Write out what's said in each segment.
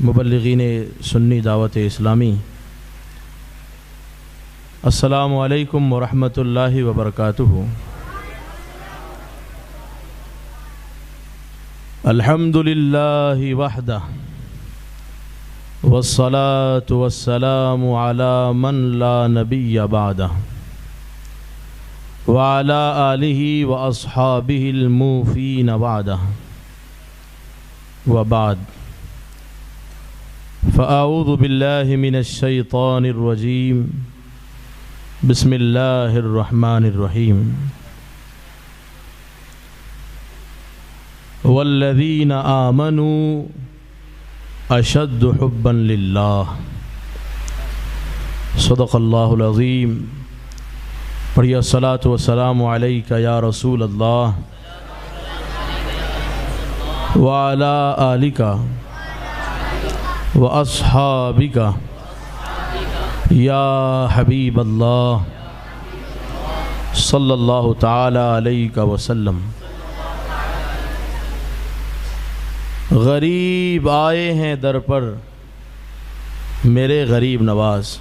مبلغین سنی دعوت اسلامی، السلام علیکم ورحمۃ اللہ وبرکاتہ۔ الحمد للہ وحدہ والصلاة والسلام علی من لا نبی بعدہ وعلی آلہ واصحابہ الموفین وعدہ وبعد، فاعوذ باللہ من الشیطان الرجیم، بسم اللہ الرحمن الرحیم۔ والذین آمنوا اشد حبا للہ، صدق اللہ العظیم۔ پڑھیے الصلاۃ والسلام علیک یا رسول اللہ وعلی آلک واصحابک یا حبیب اللہ صلی اللہ تعالی علیہ وسلم۔ غریب آئے ہیں در پر میرے غریب نواز،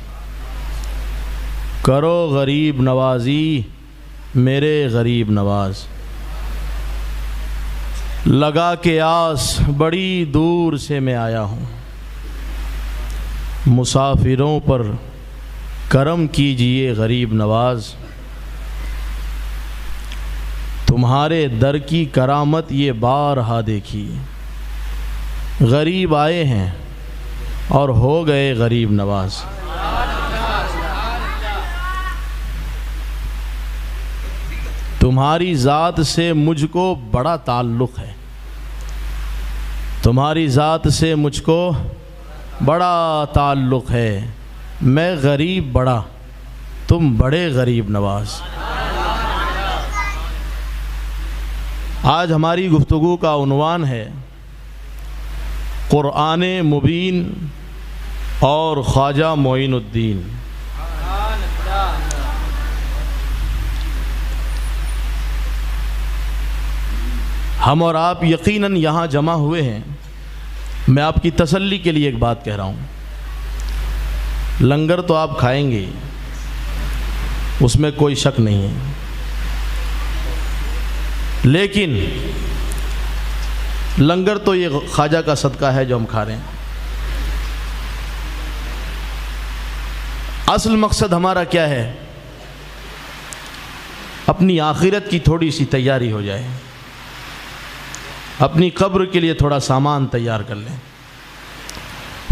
کرو غریب نوازی میرے غریب نواز۔ لگا کے آس بڑی دور سے میں آیا ہوں، مسافروں پر کرم کیجئے غریب نواز۔ تمہارے در کی کرامت یہ بارہا دیکھی، غریب آئے ہیں اور ہو گئے غریب نواز۔ تمہاری ذات سے مجھ کو بڑا تعلق ہے، تمہاری ذات سے مجھ کو بڑا تعلق ہے۔ میں غریب بڑا، تم بڑے غریب نواز۔ آج ہماری گفتگو کا عنوان ہے قرآن مبین اور خواجہ معین الدین۔ ہم اور آپ یقیناً یہاں جمع ہوئے ہیں، میں آپ کی تسلی کے لیے ایک بات کہہ رہا ہوں، لنگر تو آپ کھائیں گے، اس میں کوئی شک نہیں ہے، لیکن لنگر تو یہ خواجہ کا صدقہ ہے جو ہم کھا رہے ہیں۔ اصل مقصد ہمارا کیا ہے؟ اپنی آخرت کی تھوڑی سی تیاری ہو جائے، اپنی قبر کے لیے تھوڑا سامان تیار کر لیں،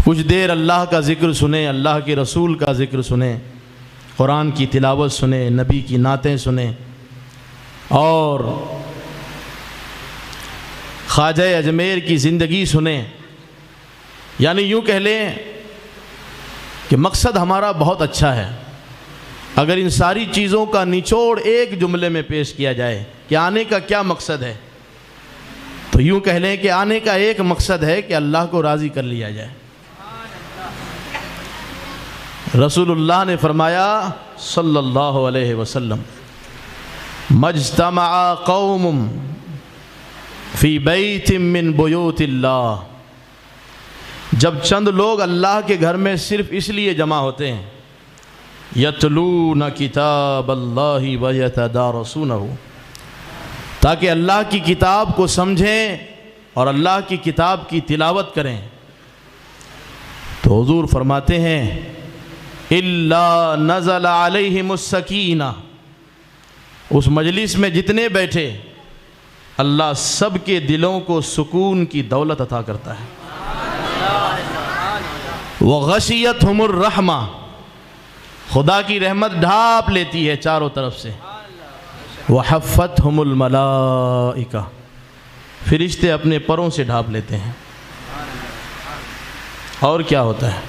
کچھ دیر اللہ کا ذکر سنیں، اللہ کے رسول کا ذکر سنیں، قرآن کی تلاوت سنیں، نبی کی نعتیں سنیں، اور خواجہ اجمیر کی زندگی سنیں۔ یعنی یوں کہہ لیں کہ مقصد ہمارا بہت اچھا ہے۔ اگر ان ساری چیزوں کا نچوڑ ایک جملے میں پیش کیا جائے کہ آنے کا کیا مقصد ہے، تو یوں کہہ لیں کہ آنے کا ایک مقصد ہے کہ اللہ کو راضی کر لیا جائے۔ رسول اللہ نے فرمایا صلی اللہ علیہ وسلم، مجتمع قوم فی بیت من بیوت اللہ، جب چند لوگ اللہ کے گھر میں صرف اس لیے جمع ہوتے ہیں، یتلون کتاب اللہ ویتدارسونہ، تاکہ اللہ کی کتاب کو سمجھیں اور اللہ کی کتاب کی تلاوت کریں، تو حضور فرماتے ہیں الا نزل علیہم السکینہ، اس مجلس میں جتنے بیٹھے اللہ سب کے دلوں کو سکون کی دولت عطا کرتا ہے۔ وغشیتہم الرحمہ، خدا کی رحمت ڈھانپ لیتی ہے چاروں طرف سے۔ وحفتہم الملائکہ، فرشتے اپنے پروں سے ڈھانپ لیتے ہیں۔ اور کیا ہوتا ہے؟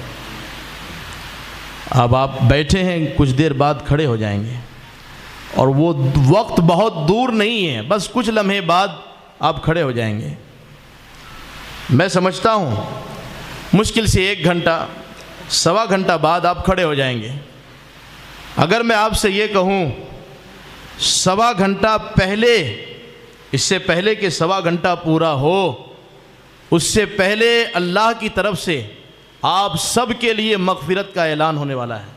اب آپ بیٹھے ہیں، کچھ دیر بعد کھڑے ہو جائیں گے، اور وہ وقت بہت دور نہیں ہے، بس کچھ لمحے بعد آپ کھڑے ہو جائیں گے۔ میں سمجھتا ہوں مشکل سے 1 گھنٹہ سوا گھنٹہ بعد آپ کھڑے ہو جائیں گے۔ اگر میں آپ سے یہ کہوں سوا گھنٹہ پہلے، اس سے پہلے کہ سوا گھنٹہ پورا ہو، اس سے پہلے اللہ کی طرف سے آپ سب کے لیے مغفرت کا اعلان ہونے والا ہے۔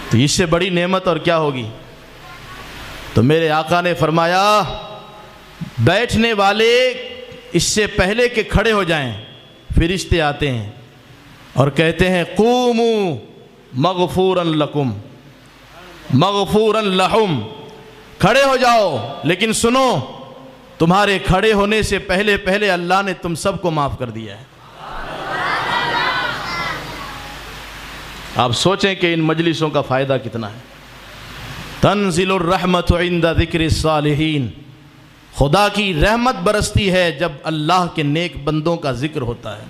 تو اس سے بڑی نعمت اور کیا ہوگی؟ تو میرے آقا نے فرمایا بیٹھنے والے اس سے پہلے کہ کھڑے ہو جائیں فرشتے آتے ہیں اور کہتے ہیں قوموا مغفورا لکم مغفورا لہم، کھڑے ہو جاؤ، لیکن سنو تمہارے کھڑے ہونے سے پہلے پہلے اللہ نے تم سب کو معاف کر دیا ہے۔ آپ سوچیں کہ ان مجلسوں کا فائدہ کتنا ہے۔ تنزل الرحمت عند ذکر الصالحین، خدا کی رحمت برستی ہے جب اللہ کے نیک بندوں کا ذکر ہوتا ہے۔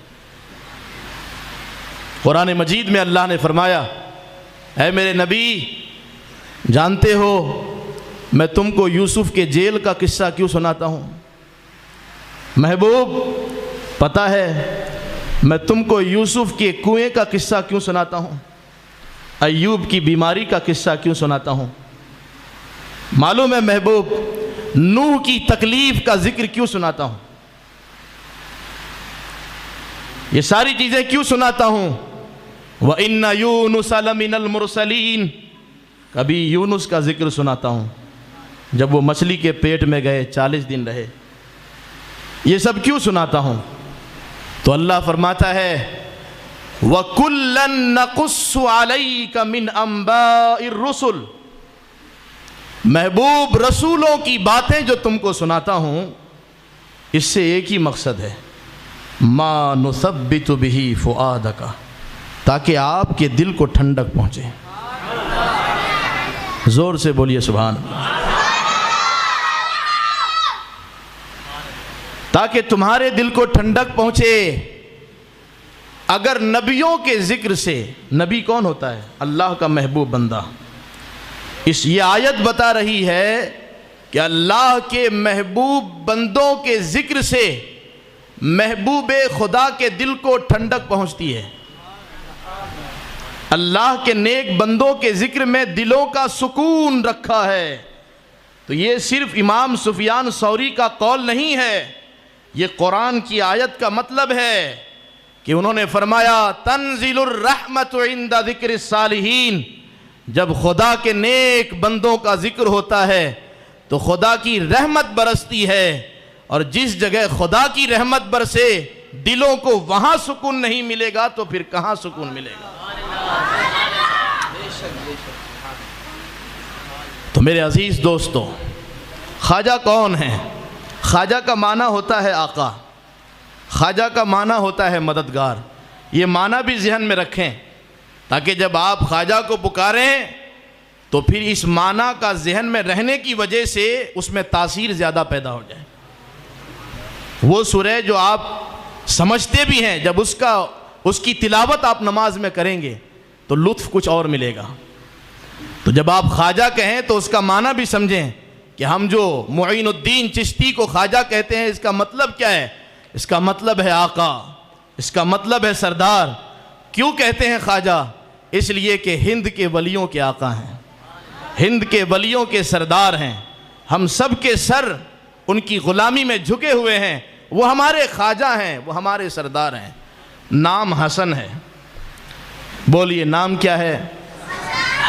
قرآن مجید میں اللہ نے فرمایا اے میرے نبی، جانتے ہو میں تم کو یوسف کے جیل کا قصہ کیوں سناتا ہوں؟ محبوب پتہ ہے میں تم کو یوسف کے کنویں کا قصہ کیوں سناتا ہوں؟ ایوب کی بیماری کا قصہ کیوں سناتا ہوں؟ معلوم ہے محبوب نوح کی تکلیف کا ذکر کیوں سناتا ہوں؟ یہ ساری چیزیں کیوں سناتا ہوں؟ وَإِنَّ يُونُسَ لَمِنَ الْمُرْسَلِينَ، کبھی یونس کا ذکر سناتا ہوں جب وہ مچھلی کے پیٹ میں گئے 40 دن رہے۔ یہ سب کیوں سناتا ہوں؟ تو اللہ فرماتا ہے وَكُلًّا نَقُصُّ عَلَيْكَ مِنْ أَنْبَاءِ الرُّسُلِ، محبوب رسولوں کی باتیں جو تم کو سناتا ہوں اس سے ایک ہی مقصد ہے، مَا نُثَبِّتُ بِهِ فُؤَادَكَ، تاکہ آپ کے دل کو ٹھنڈک پہنچے۔ زور سے بولیے سبحان اللہ۔ تاکہ تمہارے دل کو ٹھنڈک پہنچے۔ اگر نبیوں کے ذکر سے، نبی کون ہوتا ہے؟ اللہ کا محبوب بندہ۔ یہ آیت بتا رہی ہے کہ اللہ کے محبوب بندوں کے ذکر سے محبوب خدا کے دل کو ٹھنڈک پہنچتی ہے۔ اللہ کے نیک بندوں کے ذکر میں دلوں کا سکون رکھا ہے۔ تو یہ صرف امام سفیان ثوری کا قول نہیں ہے، یہ قرآن کی آیت کا مطلب ہے کہ انہوں نے فرمایا تنزل الرحمت عند ذکر الصالحین، جب خدا کے نیک بندوں کا ذکر ہوتا ہے تو خدا کی رحمت برستی ہے، اور جس جگہ خدا کی رحمت برسے دلوں کو وہاں سکون نہیں ملے گا تو پھر کہاں سکون ملے گا؟ تو میرے عزیز دوستو، خواجہ کون ہیں؟ خواجہ کا معنی ہوتا ہے آقا، خواجہ کا معنی ہوتا ہے مددگار۔ یہ معنی بھی ذہن میں رکھیں تاکہ جب آپ خواجہ کو پکاریں تو پھر اس معنی کا ذہن میں رہنے کی وجہ سے اس میں تاثیر زیادہ پیدا ہو جائے۔ وہ سورہ جو آپ سمجھتے بھی ہیں، جب اس کی تلاوت آپ نماز میں کریں گے تو لطف کچھ اور ملے گا۔ تو جب آپ خواجہ کہیں تو اس کا معنی بھی سمجھیں کہ ہم جو معین الدین چشتی کو خواجہ کہتے ہیں اس کا مطلب کیا ہے؟ اس کا مطلب ہے آقا، اس کا مطلب ہے سردار۔ کیوں کہتے ہیں خواجہ؟ اس لیے کہ ہند کے ولیوں کے آقا ہیں، ہند کے ولیوں کے سردار ہیں، ہم سب کے سر ان کی غلامی میں جھکے ہوئے ہیں، وہ ہمارے خواجہ ہیں، وہ ہمارے سردار ہیں۔ نام حسن ہے، بولیے نام کیا ہے؟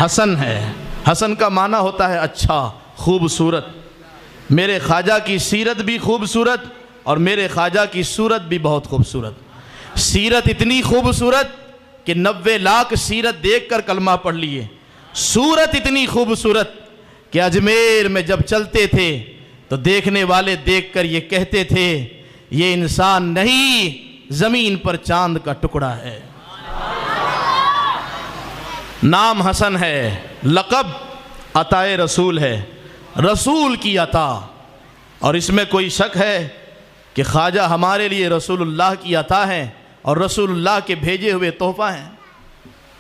حسن ہے۔ حسن کا معنی ہوتا ہے اچھا، خوبصورت۔ میرے خواجہ کی سیرت بھی خوبصورت اور میرے خواجہ کی صورت بھی بہت خوبصورت۔ سیرت اتنی خوبصورت کہ 90 لاکھ سیرت دیکھ کر کلمہ پڑھ لیے۔ صورت اتنی خوبصورت کہ اجمیر میں جب چلتے تھے تو دیکھنے والے دیکھ کر یہ کہتے تھے یہ انسان نہیں، زمین پر چاند کا ٹکڑا ہے۔ نام حسن ہے، لقب عطائے رسول ہے، رسول کی عطا۔ اور اس میں کوئی شک ہے کہ خواجہ ہمارے لیے رسول اللہ کی عطا ہیں اور رسول اللہ کے بھیجے ہوئے تحفہ ہیں؟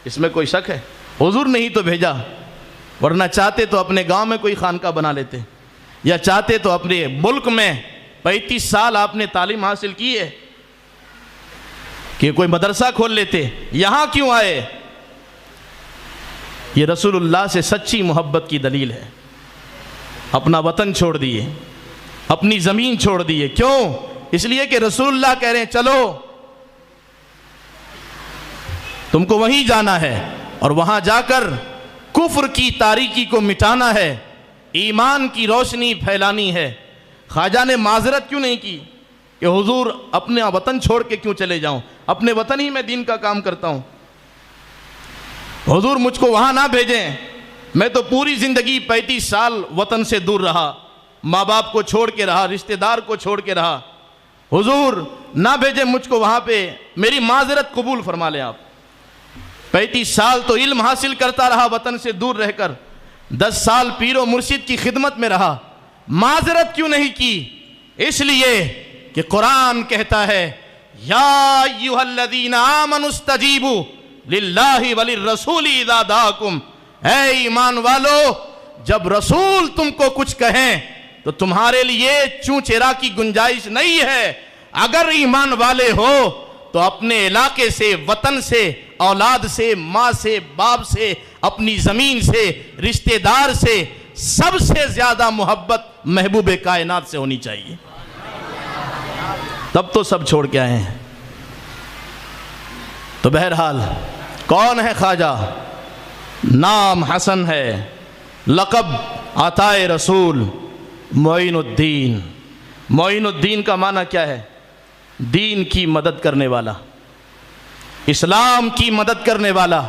اس میں کوئی شک ہے؟ حضور نے ہی تو بھیجا، ورنہ چاہتے تو اپنے گاؤں میں کوئی خانقاہ بنا لیتے، یا چاہتے تو اپنے ملک میں 35 سال آپ نے تعلیم حاصل کی ہے کہ کوئی مدرسہ کھول لیتے۔ یہاں کیوں آئے؟ یہ رسول اللہ سے سچی محبت کی دلیل ہے۔ اپنا وطن چھوڑ دیے، اپنی زمین چھوڑ دیے. کیوں؟ اس لیے کہ رسول اللہ کہہ رہے ہیں چلو تم کو وہیں جانا ہے اور وہاں جا کر کفر کی تاریکی کو مٹانا ہے، ایمان کی روشنی پھیلانی ہے. خواجہ نے معذرت کیوں نہیں کی کہ حضور اپنے وطن چھوڑ کے کیوں چلے جاؤں، اپنے وطن ہی میں دین کا کام کرتا ہوں، حضور مجھ کو وہاں نہ بھیجیں، میں تو پوری زندگی 35 سال وطن سے دور رہا، ماں باپ کو چھوڑ کے رہا، رشتہ دار کو چھوڑ کے رہا، حضور نہ بھیجیں مجھ کو وہاں پہ، میری معذرت قبول فرما لیں آپ. 35 سال تو علم حاصل کرتا رہا وطن سے دور رہ کر، 10 سال پیر و مرشد کی خدمت میں رہا، معذرت کیوں نہیں کی؟ اس لیے کہ قرآن کہتا ہے یا ایھا الذین آمنوا استجیبوا للہ وللرسول اذا دعاکم، اے ایمان والو جب رسول تم کو کچھ کہیں تو تمہارے لیے چوں چرا کی گنجائش نہیں ہے. اگر ایمان والے ہو تو اپنے علاقے سے، وطن سے، اولاد سے، ماں سے، باپ سے، اپنی زمین سے، رشتہ دار سے، سب سے زیادہ محبت محبوب کائنات سے ہونی چاہیے. تب تو سب چھوڑ کے آئے ہیں. تو بہرحال کون ہے خواجہ؟ نام حسن ہے، لقب عطائے رسول معین الدین. معین الدین کا معنی کیا ہے؟ دین کی مدد کرنے والا، اسلام کی مدد کرنے والا.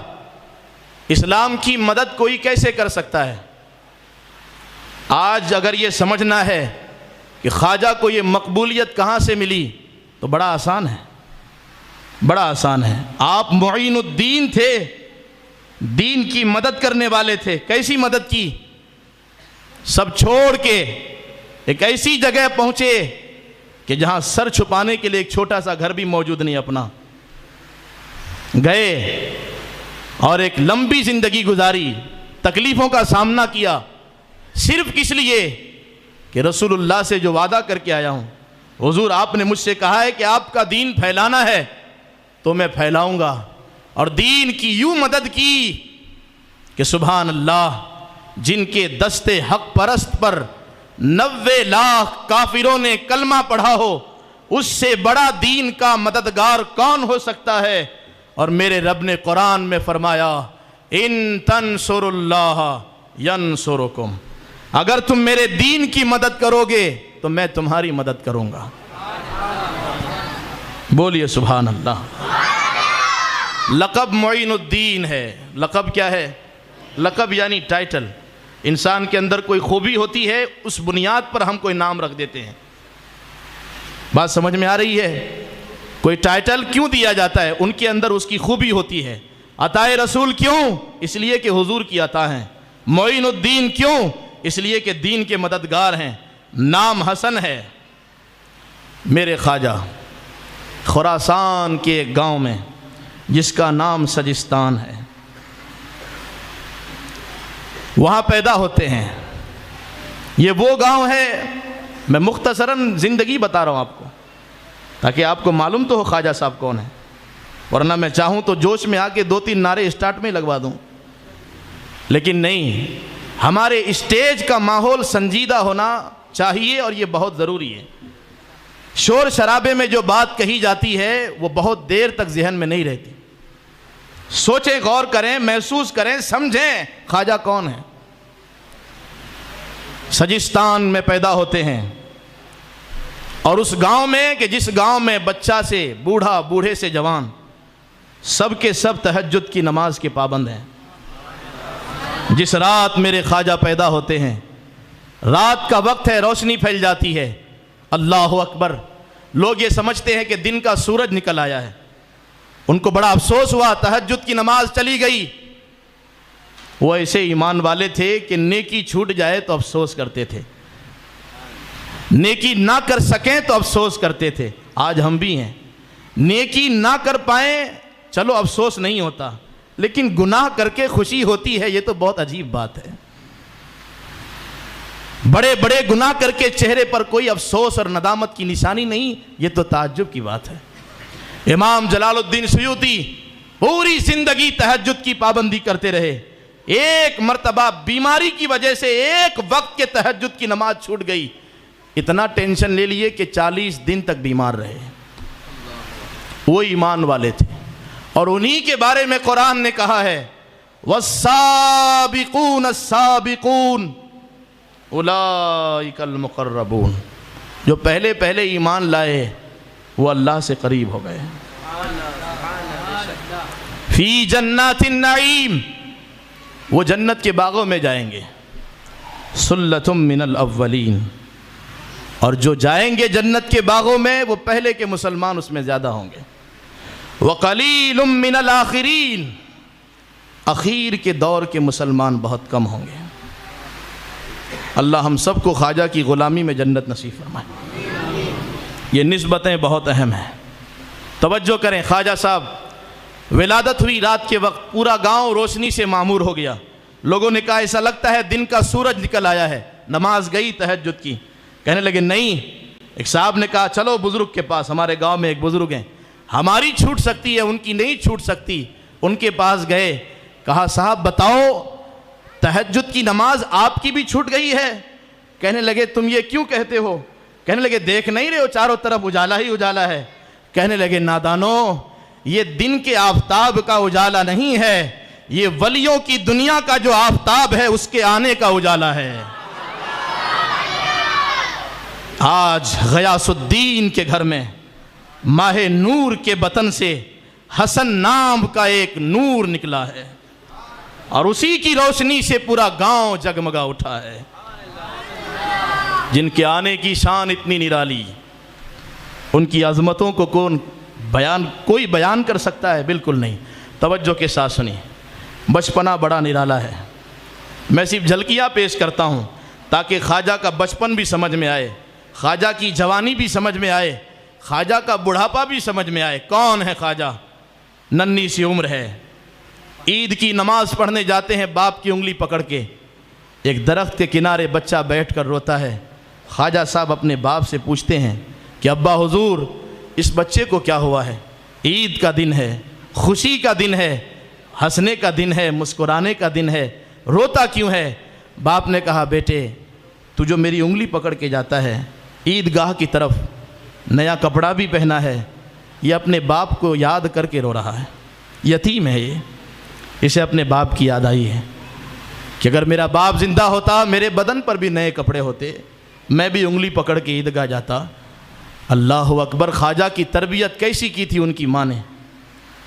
اسلام کی مدد کوئی کیسے کر سکتا ہے؟ آج اگر یہ سمجھنا ہے کہ خواجہ کو یہ مقبولیت کہاں سے ملی تو بڑا آسان ہے، بڑا آسان ہے. آپ معین الدین تھے، دین کی مدد کرنے والے تھے. کیسی مدد کی؟ سب چھوڑ کے ایک ایسی جگہ پہنچے کہ جہاں سر چھپانے کے لیے ایک چھوٹا سا گھر بھی موجود نہیں اپنا. گئے اور ایک لمبی زندگی گزاری، تکلیفوں کا سامنا کیا، صرف کس لیے کہ رسول اللہ سے جو وعدہ کر کے آیا ہوں، حضور آپ نے مجھ سے کہا ہے کہ آپ کا دین پھیلانا ہے تو میں پھیلاؤں گا. اور دین کی یوں مدد کی کہ سبحان اللہ، جن کے دست حق پرست پر 90 لاکھ کافروں نے کلمہ پڑھا ہو، اس سے بڑا دین کا مددگار کون ہو سکتا ہے؟ اور میرے رب نے قرآن میں فرمایا ان تنصروا اللہ ینصرکم، اگر تم میرے دین کی مدد کرو گے تو میں تمہاری مدد کروں گا. بولیے سبحان اللہ. لقب معین الدین ہے. لقب کیا ہے؟ لقب یعنی ٹائٹل. انسان کے اندر کوئی خوبی ہوتی ہے، اس بنیاد پر ہم کوئی نام رکھ دیتے ہیں. بات سمجھ میں آ رہی ہے؟ کوئی ٹائٹل کیوں دیا جاتا ہے؟ ان کے اندر اس کی خوبی ہوتی ہے. عطائے رسول کیوں؟ اس لیے کہ حضور کی عطا ہیں. معین الدین کیوں؟ اس لیے کہ دین کے مددگار ہیں. نام حسن ہے. میرے خواجہ خراسان کے ایک گاؤں میں جس کا نام سجستان ہے، وہاں پیدا ہوتے ہیں. یہ وہ گاؤں ہے، میں مختصراً زندگی بتا رہا ہوں آپ کو تاکہ آپ کو معلوم تو ہو خواجہ صاحب کون ہیں، ورنہ میں چاہوں تو جوش میں آ کے 2-3 نعرے اسٹارٹ میں لگوا دوں. لیکن نہیں، ہمارے اسٹیج کا ماحول سنجیدہ ہونا چاہیے اور یہ بہت ضروری ہے. شور شرابے میں جو بات کہی جاتی ہے وہ بہت دیر تک ذہن میں نہیں رہتی. سوچیں، غور کریں، محسوس کریں، سمجھیں خواجہ کون ہے. سجستان میں پیدا ہوتے ہیں اور اس گاؤں میں کہ جس گاؤں میں بچہ سے بوڑھا، بوڑھے سے جوان، سب کے سب تہجد کی نماز کے پابند ہیں. جس رات میرے خواجہ پیدا ہوتے ہیں، رات کا وقت ہے، روشنی پھیل جاتی ہے، اللہ اکبر، لوگ یہ سمجھتے ہیں کہ دن کا سورج نکل آیا ہے. ان کو بڑا افسوس ہوا، تہجد کی نماز چلی گئی. وہ ایسے ایمان والے تھے کہ نیکی چھوٹ جائے تو افسوس کرتے تھے، نیکی نہ کر سکیں تو افسوس کرتے تھے. آج ہم بھی ہیں، نیکی نہ کر پائیں چلو افسوس نہیں ہوتا، لیکن گناہ کر کے خوشی ہوتی ہے، یہ تو بہت عجیب بات ہے. بڑے بڑے گناہ کر کے چہرے پر کوئی افسوس اور ندامت کی نشانی نہیں، یہ تو تعجب کی بات ہے. امام جلال الدین سیوطی پوری زندگی تہجد کی پابندی کرتے رہے. ایک مرتبہ بیماری کی وجہ سے ایک وقت کے تہجد کی نماز چھوٹ گئی. اتنا ٹینشن لے لیے کہ 40 دن تک بیمار رہے. وہ ایمان والے تھے اور انہی کے بارے میں قرآن نے کہا ہے والسابقون السابقون اولئک المقربون. جو پہلے پہلے ایمان لائے وہ اللہ سے قریب ہو گئے. فی جنات النعیم، وہ جنت کے باغوں میں جائیں گے. سلۃ من الاولین، اور جو جائیں گے جنت کے باغوں میں وہ پہلے کے مسلمان اس میں زیادہ ہوں گے. وقلیل من الآخرین، اخیر کے دور کے مسلمان بہت کم ہوں گے. اللہ ہم سب کو خواجہ کی غلامی میں جنت نصیب فرمائے. یہ نسبتیں بہت اہم ہیں. توجہ کریں، خواجہ صاحب ولادت ہوئی رات کے وقت، پورا گاؤں روشنی سے معمور ہو گیا. لوگوں نے کہا ایسا لگتا ہے دن کا سورج نکل آیا ہے. نماز گئی تہجد کی. کہنے لگے نہیں. ایک صاحب نے کہا چلو بزرگ کے پاس، ہمارے گاؤں میں ایک بزرگ ہیں، ہماری چھوٹ سکتی ہے ان کی نہیں چھوٹ سکتی. ان کے پاس گئے، کہا صاحب بتاؤ تہجد کی نماز آپ کی بھی چھوٹ گئی ہے؟ کہنے لگے تم یہ کیوں کہتے ہو؟ کہنے لگے دیکھ نہیں رہے ہو چاروں طرف اجالا ہی اجالا ہے. کہنے لگے نادانو، یہ دن کے آفتاب کا اجالا نہیں ہے، یہ ولیوں کی دنیا کا جو آفتاب ہے اس کے آنے کا اجالا ہے. آج غیاث الدین کے گھر میں ماہ نور کے بطن سے حسن نام کا ایک نور نکلا ہے اور اسی کی روشنی سے پورا گاؤں جگمگا اٹھا ہے. جن کے آنے کی شان اتنی نرالی، ان کی عظمتوں کو کوئی بیان کر سکتا ہے؟ بالکل نہیں. توجہ کے ساتھ سنیں، بچپنا بڑا نرالا ہے. میں صرف جھلکیاں پیش کرتا ہوں تاکہ خواجہ کا بچپن بھی سمجھ میں آئے، خواجہ کی جوانی بھی سمجھ میں آئے، خواجہ کا بڑھاپا بھی سمجھ میں آئے. کون ہے خواجہ؟ ننھی سی عمر ہے، عید کی نماز پڑھنے جاتے ہیں باپ کی انگلی پکڑ کے. ایک درخت کے کنارے بچہ بیٹھ کر روتا ہے. خواجہ صاحب اپنے باپ سے پوچھتے ہیں کہ ابا حضور اس بچے کو کیا ہوا ہے؟ عید کا دن ہے، خوشی کا دن ہے، ہنسنے کا دن ہے، مسکرانے کا دن ہے، روتا کیوں ہے؟ باپ نے کہا بیٹے تو جو میری انگلی پکڑ کے جاتا ہے عید گاہ کی طرف، نیا کپڑا بھی پہنا ہے، یہ اپنے باپ کو یاد کر کے رو رہا ہے. یتیم ہے یہ، اسے اپنے باپ کی یاد آئی ہے کہ اگر میرا باپ زندہ ہوتا میرے بدن پر بھی نئے کپڑے ہوتے، میں بھی انگلی پکڑ کے عیدگاہ جاتا. اللہ اکبر. خواجہ کی تربیت کیسی کی تھی ان کی ماں نے،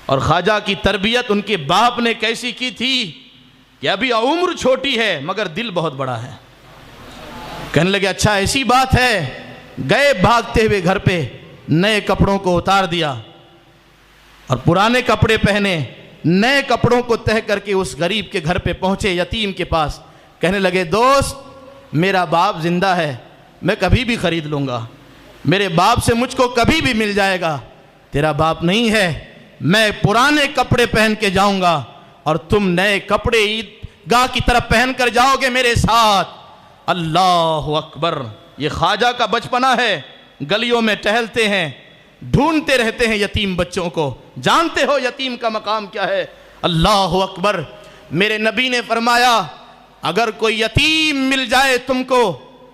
اور خواجہ کی تربیت ان کے باپ نے کیسی کی تھی کہ ابھی عمر چھوٹی ہے مگر دل بہت بڑا ہے. کہنے لگے اچھا ایسی بات ہے. گئے بھاگتے ہوئے گھر پہ، نئے کپڑوں کو اتار دیا اور پرانے کپڑے پہنے، نئے کپڑوں کو تہہ کر کے اس غریب کے گھر پہ پہنچے، یتیم کے پاس. کہنے لگے دوست میرا باپ زندہ ہے، میں کبھی بھی خرید لوں گا، میرے باپ سے مجھ کو کبھی بھی مل جائے گا. تیرا باپ نہیں ہے، میں پرانے کپڑے پہن کے جاؤں گا اور تم نئے کپڑے عید گاہ کی طرف پہن کر جاؤ گے میرے ساتھ. اللہ اکبر. یہ خواجہ کا بچپنا ہے. گلیوں میں ٹہلتے ہیں، ڈھونڈتے رہتے ہیں یتیم بچوں کو. جانتے ہو یتیم کا مقام کیا ہے؟ اللہ اکبر. میرے نبی نے فرمایا اگر کوئی یتیم مل جائے تم کو،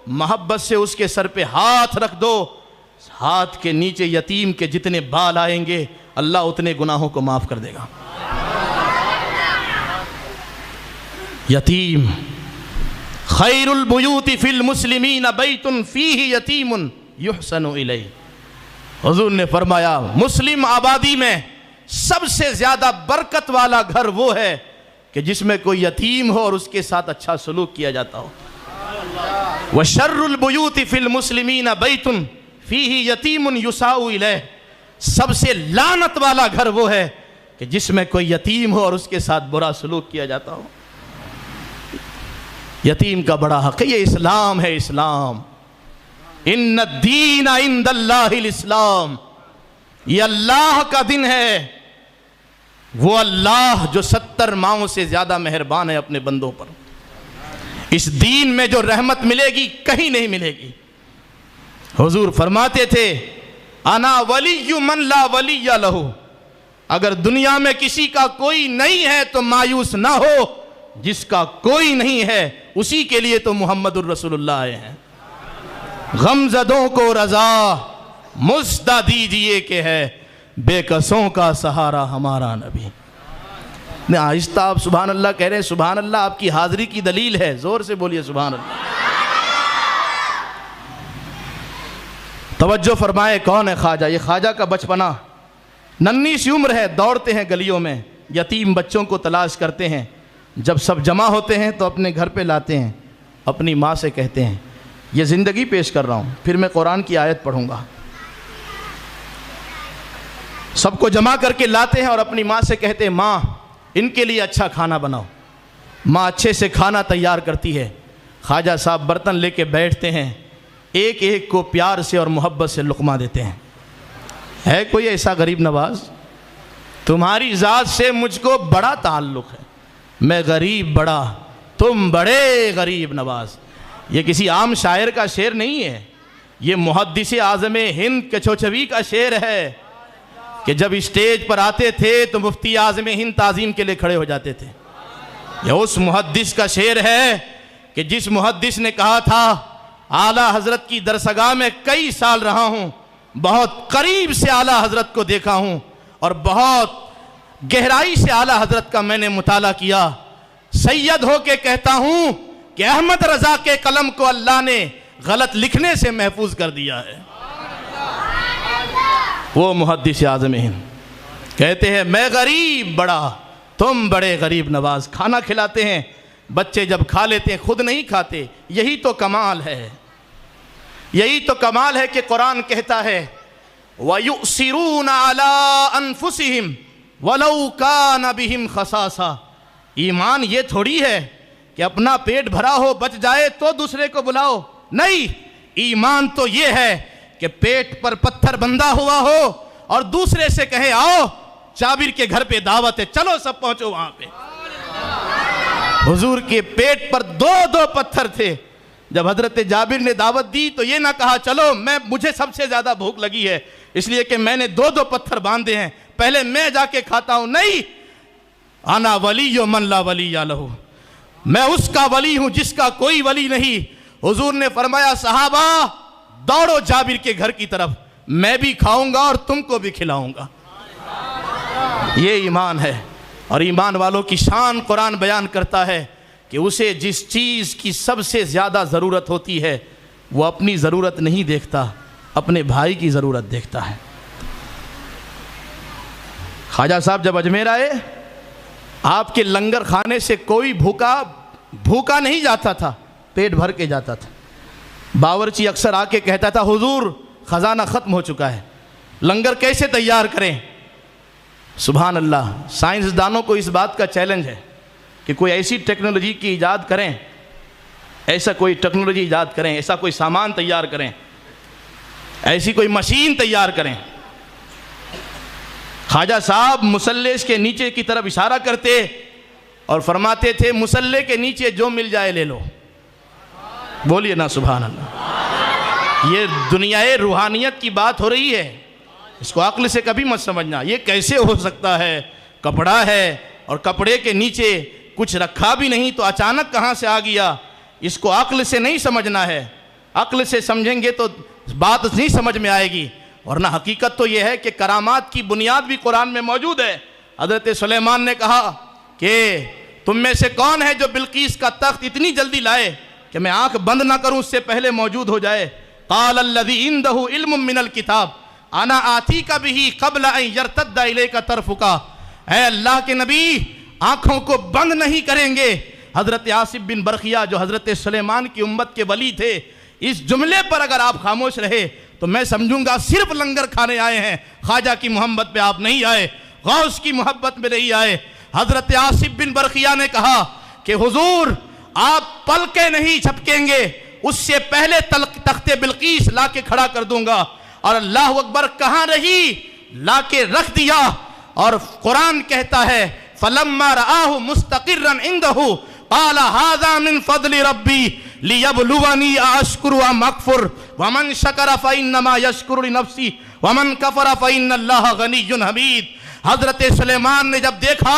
محبت سے اس کے سر پہ ہاتھ رکھ دو، ہاتھ کے نیچے یتیم کے جتنے بال آئیں گے اللہ اتنے گناہوں کو معاف کر دے گا. یتیم. خیر البیوت فی المسلمین بیت فیہ یتیم یحسن الیہ. حضور نے فرمایا مسلم آبادی میں سب سے زیادہ برکت والا گھر وہ ہے کہ جس میں کوئی یتیم ہو اور اس کے ساتھ اچھا سلوک کیا جاتا ہو. وشر البیوت فی المسلمین بیت فیہ یتیم یساء الیہ. سب سے لعنت والا گھر وہ ہے کہ جس میں کوئی یتیم ہو اور اس کے ساتھ برا سلوک کیا جاتا ہو. یتیم کا بڑا حق ہے. یہ اسلام ہے. اسلام ان الدین عند اللہ الاسلام. یہ اللہ کا دن ہے. وہ اللہ جو 70 ماؤں سے زیادہ مہربان ہے اپنے بندوں پر. اس دین میں جو رحمت ملے گی کہیں نہیں ملے گی. حضور فرماتے تھے انا ولی من لا ولی لہ. اگر دنیا میں کسی کا کوئی نہیں ہے تو مایوس نہ ہو، جس کا کوئی نہیں ہے اسی کے لیے تو محمد الرسول اللہ آئے ہیں. غمزدوں کو رضا مژدہ دیجئے کہ ہے بے کسوں کا سہارا ہمارا نبی۔ آہستہ آپ سبحان اللہ کہہ رہے ہیں، سبحان اللہ آپ کی حاضری کی دلیل ہے، زور سے بولیے سبحان اللہ۔ توجہ فرمائے، کون ہے خواجہ؟ یہ خواجہ کا بچپنا، ننھی سی عمر ہے، دوڑتے ہیں گلیوں میں، یتیم بچوں کو تلاش کرتے ہیں، جب سب جمع ہوتے ہیں تو اپنے گھر پہ لاتے ہیں، اپنی ماں سے کہتے ہیں، یہ زندگی پیش کر رہا ہوں، پھر میں قرآن کی آیت پڑھوں گا۔ سب کو جمع کر کے لاتے ہیں اور اپنی ماں سے کہتے ہیں، ماں ان کے لیے اچھا کھانا بناؤ۔ ماں اچھے سے کھانا تیار کرتی ہے، خواجہ صاحب برتن لے کے بیٹھتے ہیں، ایک ایک کو پیار سے اور محبت سے لقمہ دیتے ہیں۔ ہے کوئی ایسا غریب نواز؟ تمہاری ذات سے مجھ کو بڑا تعلق ہے، میں غریب بڑا، تم بڑے غریب نواز۔ یہ کسی عام شاعر کا شعر نہیں ہے، یہ محدث اعظم ہند کچوچوی کا شعر ہے کہ جب اسٹیج پر آتے تھے تو مفتی اعظم ہند تعظیم کے لیے کھڑے ہو جاتے تھے۔ یہ اس محدث کا شعر ہے کہ جس محدث نے کہا تھا، اعلیٰ حضرت کی درسگاہ میں کئی سال رہا ہوں، بہت قریب سے اعلیٰ حضرت کو دیکھا ہوں اور بہت گہرائی سے اعلیٰ حضرت کا میں نے مطالعہ کیا، سید ہو کے کہتا ہوں کہ احمد رضا کے قلم کو اللہ نے غلط لکھنے سے محفوظ کر دیا ہے۔ وہ محدث اعظم ہند کہتے ہیں، میں غریب بڑا، تم بڑے غریب نواز۔ کھانا کھلاتے ہیں، بچے جب کھا لیتے ہیں خود نہیں کھاتے، یہی تو کمال ہے، یہی تو کمال ہے کہ قرآن کہتا ہے وَيُؤْثِرُونَ عَلَىٰ أَنفُسِهِمْ وَلَوْ كَانَ بِهِمْ خَصَاصَةٌ۔ ایمان یہ تھوڑی ہے کہ اپنا پیٹ بھرا ہو بچ جائے تو دوسرے کو بلاؤ، نہیں، ایمان تو یہ ہے کہ پیٹ پر پتھر بندھا ہوا ہو اور دوسرے سے کہے آؤ جابر کے گھر پہ دعوت ہے، چلو سب پہنچو وہاں پہ۔ حضور کے پیٹ پر دو پتھر تھے، جب حضرت جابر نے دعوت دی تو یہ نہ کہا چلو مجھے سب سے زیادہ بھوک لگی ہے اس لیے کہ میں نے دو پتھر باندھے ہیں، پہلے میں جا کے کھاتا ہوں، نہیں، انا ولی من لا ولی لہ، میں اس کا ولی ہوں جس کا کوئی ولی نہیں۔ حضور نے فرمایا صحابہ دوڑو جابر کے گھر کی طرف، میں بھی کھاؤں گا اور تم کو بھی کھلاؤں گا۔ یہ ایمان ہے، اور ایمان والوں کی شان قرآن بیان کرتا ہے کہ اسے جس چیز کی سب سے زیادہ ضرورت ہوتی ہے وہ اپنی ضرورت نہیں دیکھتا، اپنے بھائی کی ضرورت دیکھتا ہے۔ خواجہ صاحب جب اجمیر آئے، آپ کے لنگر کھانے سے کوئی بھوکا نہیں جاتا تھا، پیٹ بھر کے جاتا تھا۔ باورچی اکثر آ کے کہتا تھا حضور خزانہ ختم ہو چکا ہے، لنگر کیسے تیار کریں؟ سبحان اللہ، سائنسدانوں کو اس بات کا چیلنج ہے کہ کوئی ایسی ٹیکنالوجی کی ایجاد کریں، ایسا کوئی ٹیکنالوجی ایجاد کریں، ایسا کوئی سامان تیار کریں، ایسی کوئی مشین تیار کریں۔ خواجہ صاحب مصلح کے نیچے کی طرف اشارہ کرتے اور فرماتے تھے مصلح کے نیچے جو مل جائے لے لو۔ بولیے نا سبحان اللہ۔ یہ دنیائے روحانیت کی بات ہو رہی ہے، اس کو عقل سے کبھی مت سمجھنا۔ یہ کیسے ہو سکتا ہے؟ کپڑا ہے اور کپڑے کے نیچے کچھ رکھا بھی نہیں تو اچانک کہاں سے آ گیا؟ اس کو عقل سے نہیں سمجھنا ہے، عقل سے سمجھیں گے تو بات نہیں سمجھ میں آئے گی، ورنہ حقیقت تو یہ ہے کہ کرامات کی بنیاد بھی قرآن میں موجود ہے۔ حضرت سلیمان نے کہا کہ تم میں سے کون ہے جو بلقیس کا تخت اتنی جلدی لائے کہ میں آنکھ بند نہ کروں اس سے پہلے موجود ہو جائے؟ قال الذی عندہ علم من الکتاب انا آتیک بہ قبل ان یرتد الیک طرفک۔ اے اللہ کے نبی، آنکھوں کو بند نہیں کریں گے۔ حضرت آصف بن برقیہ جو حضرت سلیمان کی امت کے ولی تھے، اس جملے پر اگر آپ خاموش رہے تو میں سمجھوں گا صرف لنگر کھانے آئے ہیں، خواجہ کی محبت پہ آپ نہیں آئے، غوث کی محبت میں نہیں آئے۔ حضرت آصف بن برقیہ نے کہا کہ حضور آپ پلکیں نہیں جھپکیں گے، اس سے پہلے تخت بلقیس لا کے کھڑا کر دوں گا۔ اور اللہ اکبر کہاں رہی، لا کے رکھ دیا۔ اور قرآن کہتا ہے فَلَمَّا رَآهُ مُسْتَقِرًّا عِنْدَهُ قَالَ هَذَا مِنْ فَضْلِ رَبِّي لِيَبْلُوَنِي أَأَشْكُرُ أَمْ أَكْفُرُ وَمَنْ شَكَرَ فَإِنَّمَا يَشْكُرُ لِنَفْسِهِ وَمَنْ كَفَرَ فَإِنَّ اللَّهَ غَنِيٌّ حَمِيدٌ۔ حضرت سلیمان نے جب دیکھا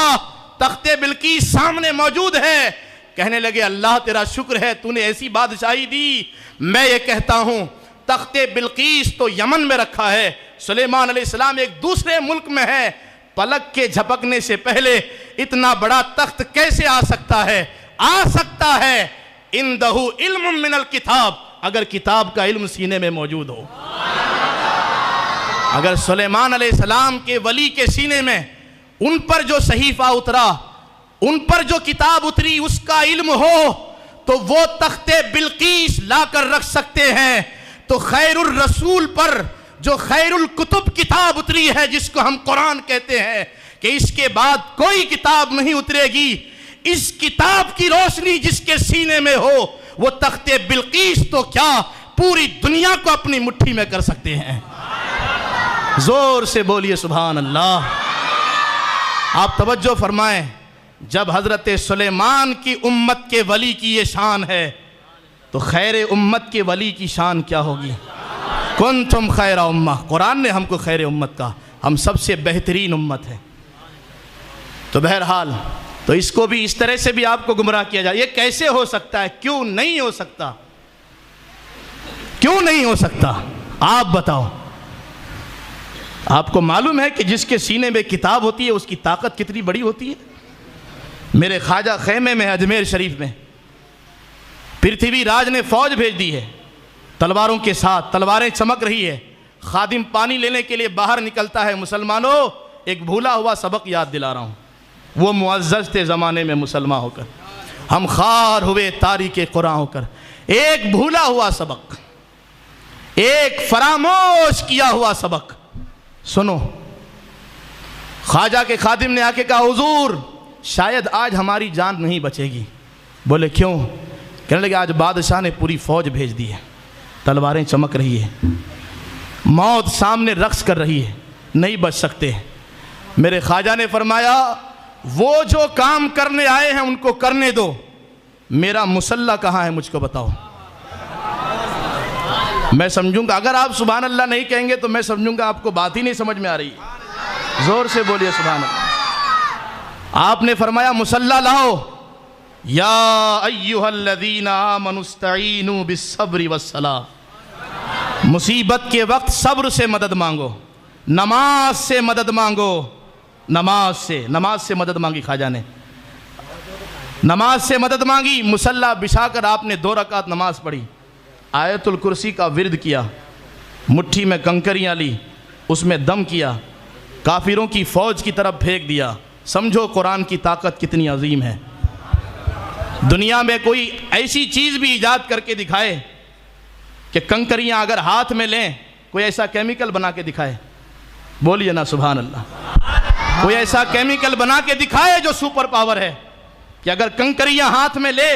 تخت بلقیس سامنے موجود ہے، کہنے لگے اللہ تیرا شکر ہے، تو نے ایسی بادشاہی دی۔ میں یہ کہتا ہوں تخت بلقیس تو یمن میں رکھا ہے، سلیمان علیہ السلام ایک دوسرے ملک میں ہے، پلک کے جھپکنے سے پہلے اتنا بڑا تخت کیسے آ سکتا ہے؟ آ سکتا ہے اندہ علم من الکتاب، اگر کتاب کا علم سینے میں موجود ہو۔ اگر سلیمان علیہ السلام کے ولی کے سینے میں ان پر جو صحیفہ اترا، ان پر جو کتاب اتری، اس کا علم ہو تو وہ تخت بلقیس لا کر رکھ سکتے ہیں، تو خیر الرسول پر جو خیر الکتب کتاب اتری ہے، جس کو ہم قرآن کہتے ہیں، کہ اس کے بعد کوئی کتاب نہیں اترے گی، اس کتاب کی روشنی جس کے سینے میں ہو، وہ تخت بلقیس تو کیا پوری دنیا کو اپنی مٹھی میں کر سکتے ہیں۔ زور سے بولیے سبحان اللہ۔ آپ توجہ فرمائیں، جب حضرت سلیمان کی امت کے ولی کی یہ شان ہے تو خیر امت کے ولی کی شان کیا ہوگی؟ کنتم خیر امہ، قرآن نے ہم کو خیر امت کہا، ہم سب سے بہترین امت ہے۔ تو بہرحال تو اس کو بھی اس طرح سے بھی آپ کو گمراہ کیا جائے، یہ کیسے ہو سکتا ہے؟ کیوں نہیں ہو سکتا؟ کیوں نہیں ہو سکتا؟ آپ بتاؤ۔ آپ کو معلوم ہے کہ جس کے سینے میں کتاب ہوتی ہے اس کی طاقت کتنی بڑی ہوتی ہے؟ میرے خواجہ خیمے میں اجمیر شریف میں پرتھوی راج نے فوج بھیج دی ہے تلواروں کے ساتھ، تلواریں چمک رہی ہے، خادم پانی لینے کے لیے باہر نکلتا ہے۔ مسلمانوں، ایک بھولا ہوا سبق یاد دلا رہا ہوں، وہ معزز تھے زمانے میں مسلمان ہو کر، ہم خوار ہوئے تاریخ قرآن ہو کر، ایک بھولا ہوا سبق، ایک فراموش کیا ہوا سبق سنو۔ خواجہ کے خادم نے آ کے کہا حضور شاید آج ہماری جان نہیں بچے گی۔ بولے کیوں؟ کہنے لگے آج بادشاہ نے پوری فوج بھیج دی ہے، تلواریں چمک رہی ہے، موت سامنے رقص کر رہی ہے، نہیں بچ سکتے۔ میرے خواجہ نے فرمایا وہ جو کام کرنے آئے ہیں ان کو کرنے دو، میرا مسلح کہاں ہے مجھ کو بتاؤ۔ میں سمجھوں گا، اگر آپ سبحان اللہ نہیں کہیں گے تو میں سمجھوں گا آپ کو بات ہی نہیں سمجھ میں آ رہی ہے۔ زور سے بولیے سبحان اللہ۔ آپ نے فرمایا مسلح لاؤ، یا ایھا الذین آمنوا استعینوا بالصبر والصلاۃ، مصیبت کے وقت صبر سے مدد مانگو، نماز سے مدد مانگو، نماز سے مدد مانگی خواجہ نے، نماز سے مدد مانگی، مسلح بچھا کر آپ نے 2 رکعت نماز پڑھی، آیت الکرسی کا ورد کیا، مٹھی میں کنکریاں لی، اس میں دم کیا، کافروں کی فوج کی طرف پھینک دیا۔ سمجھو قرآن کی طاقت کتنی عظیم ہے۔ دنیا میں کوئی ایسی چیز بھی ایجاد کر کے دکھائے کہ کنکریاں اگر ہاتھ میں لیں، کوئی ایسا کیمیکل بنا کے دکھائے، بولیے نا سبحان اللہ، کوئی ایسا کیمیکل بنا کے دکھائے جو سپر پاور ہے کہ اگر کنکریاں ہاتھ میں لے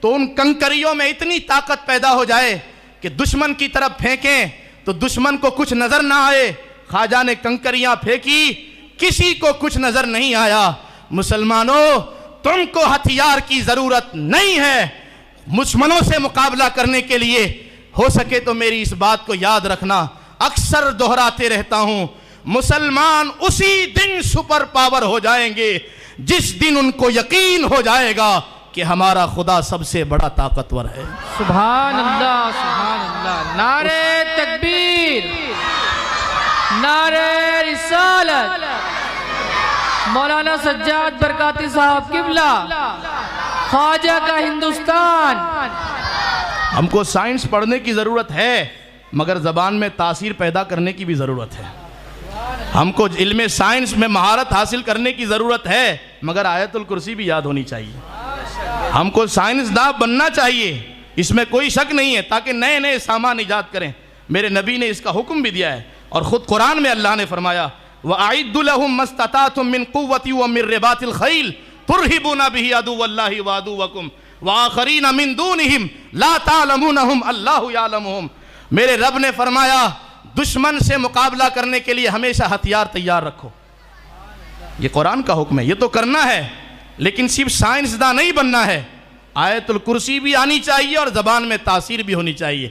تو ان کنکریوں میں اتنی طاقت پیدا ہو جائے کہ دشمن کی طرف پھینکیں تو دشمن کو کچھ نظر نہ آئے۔ خواجہ نے کنکریاں پھینکی، کسی کو کچھ نظر نہیں آیا۔ مسلمانوں، تم کو ہتھیار کی ضرورت نہیں ہے دشمنوں سے مقابلہ کرنے کے لیے، ہو سکے تو میری اس بات کو یاد رکھنا، اکثر دہراتے رہتا ہوں، مسلمان اسی دن سپر پاور ہو جائیں گے جس دن ان کو یقین ہو جائے گا کہ ہمارا خدا سب سے بڑا طاقتور ہے۔ سبحان اللہ، سبحان اللہ، نعرہ تکبیر، نعرہ رسالت، مولانا سجاد برکاتی صاحب قبلہ، خواجہ کا ہندوستان۔ ہم کو سائنس پڑھنے کی ضرورت ہے مگر زبان میں تاثیر پیدا کرنے کی بھی ضرورت ہے۔ ہم کو علم سائنس میں مہارت حاصل کرنے کی ضرورت ہے مگر آیت الکرسی بھی یاد ہونی چاہیے۔ ہم کو سائنسداں بننا چاہیے، اس میں کوئی شک نہیں ہے، تاکہ نئے نئے سامان ایجاد کریں۔ میرے نبی نے اس کا حکم بھی دیا ہے، اور خود قرآن میں اللہ نے فرمایا وَأَعِدُّ لَهُم مَّا اسْتَطَعْتُم مِّن قُوَّةٍ وَمِن رِّبَاطِ الْخَيْلِ تُرْهِبُونَ بِهِ عَدُوَّ اللَّهِ وَعَدُوَّكُمْ وَآخَرِينَ مِن دُونِهِمْ لَا تَعْلَمُونَهُمْ اللَّهُ يَعْلَمُهُمْ۔ میرے رب نے فرمایا دشمن سے مقابلہ کرنے کے لیے ہمیشہ ہتھیار تیار رکھو۔ یہ قرآن کا حکم ہے، یہ تو کرنا ہے، لیکن صرف سائنسداں نہیں بننا ہے، آیت الکرسی بھی آنی چاہیے اور زبان میں تاثیر بھی ہونی چاہیے۔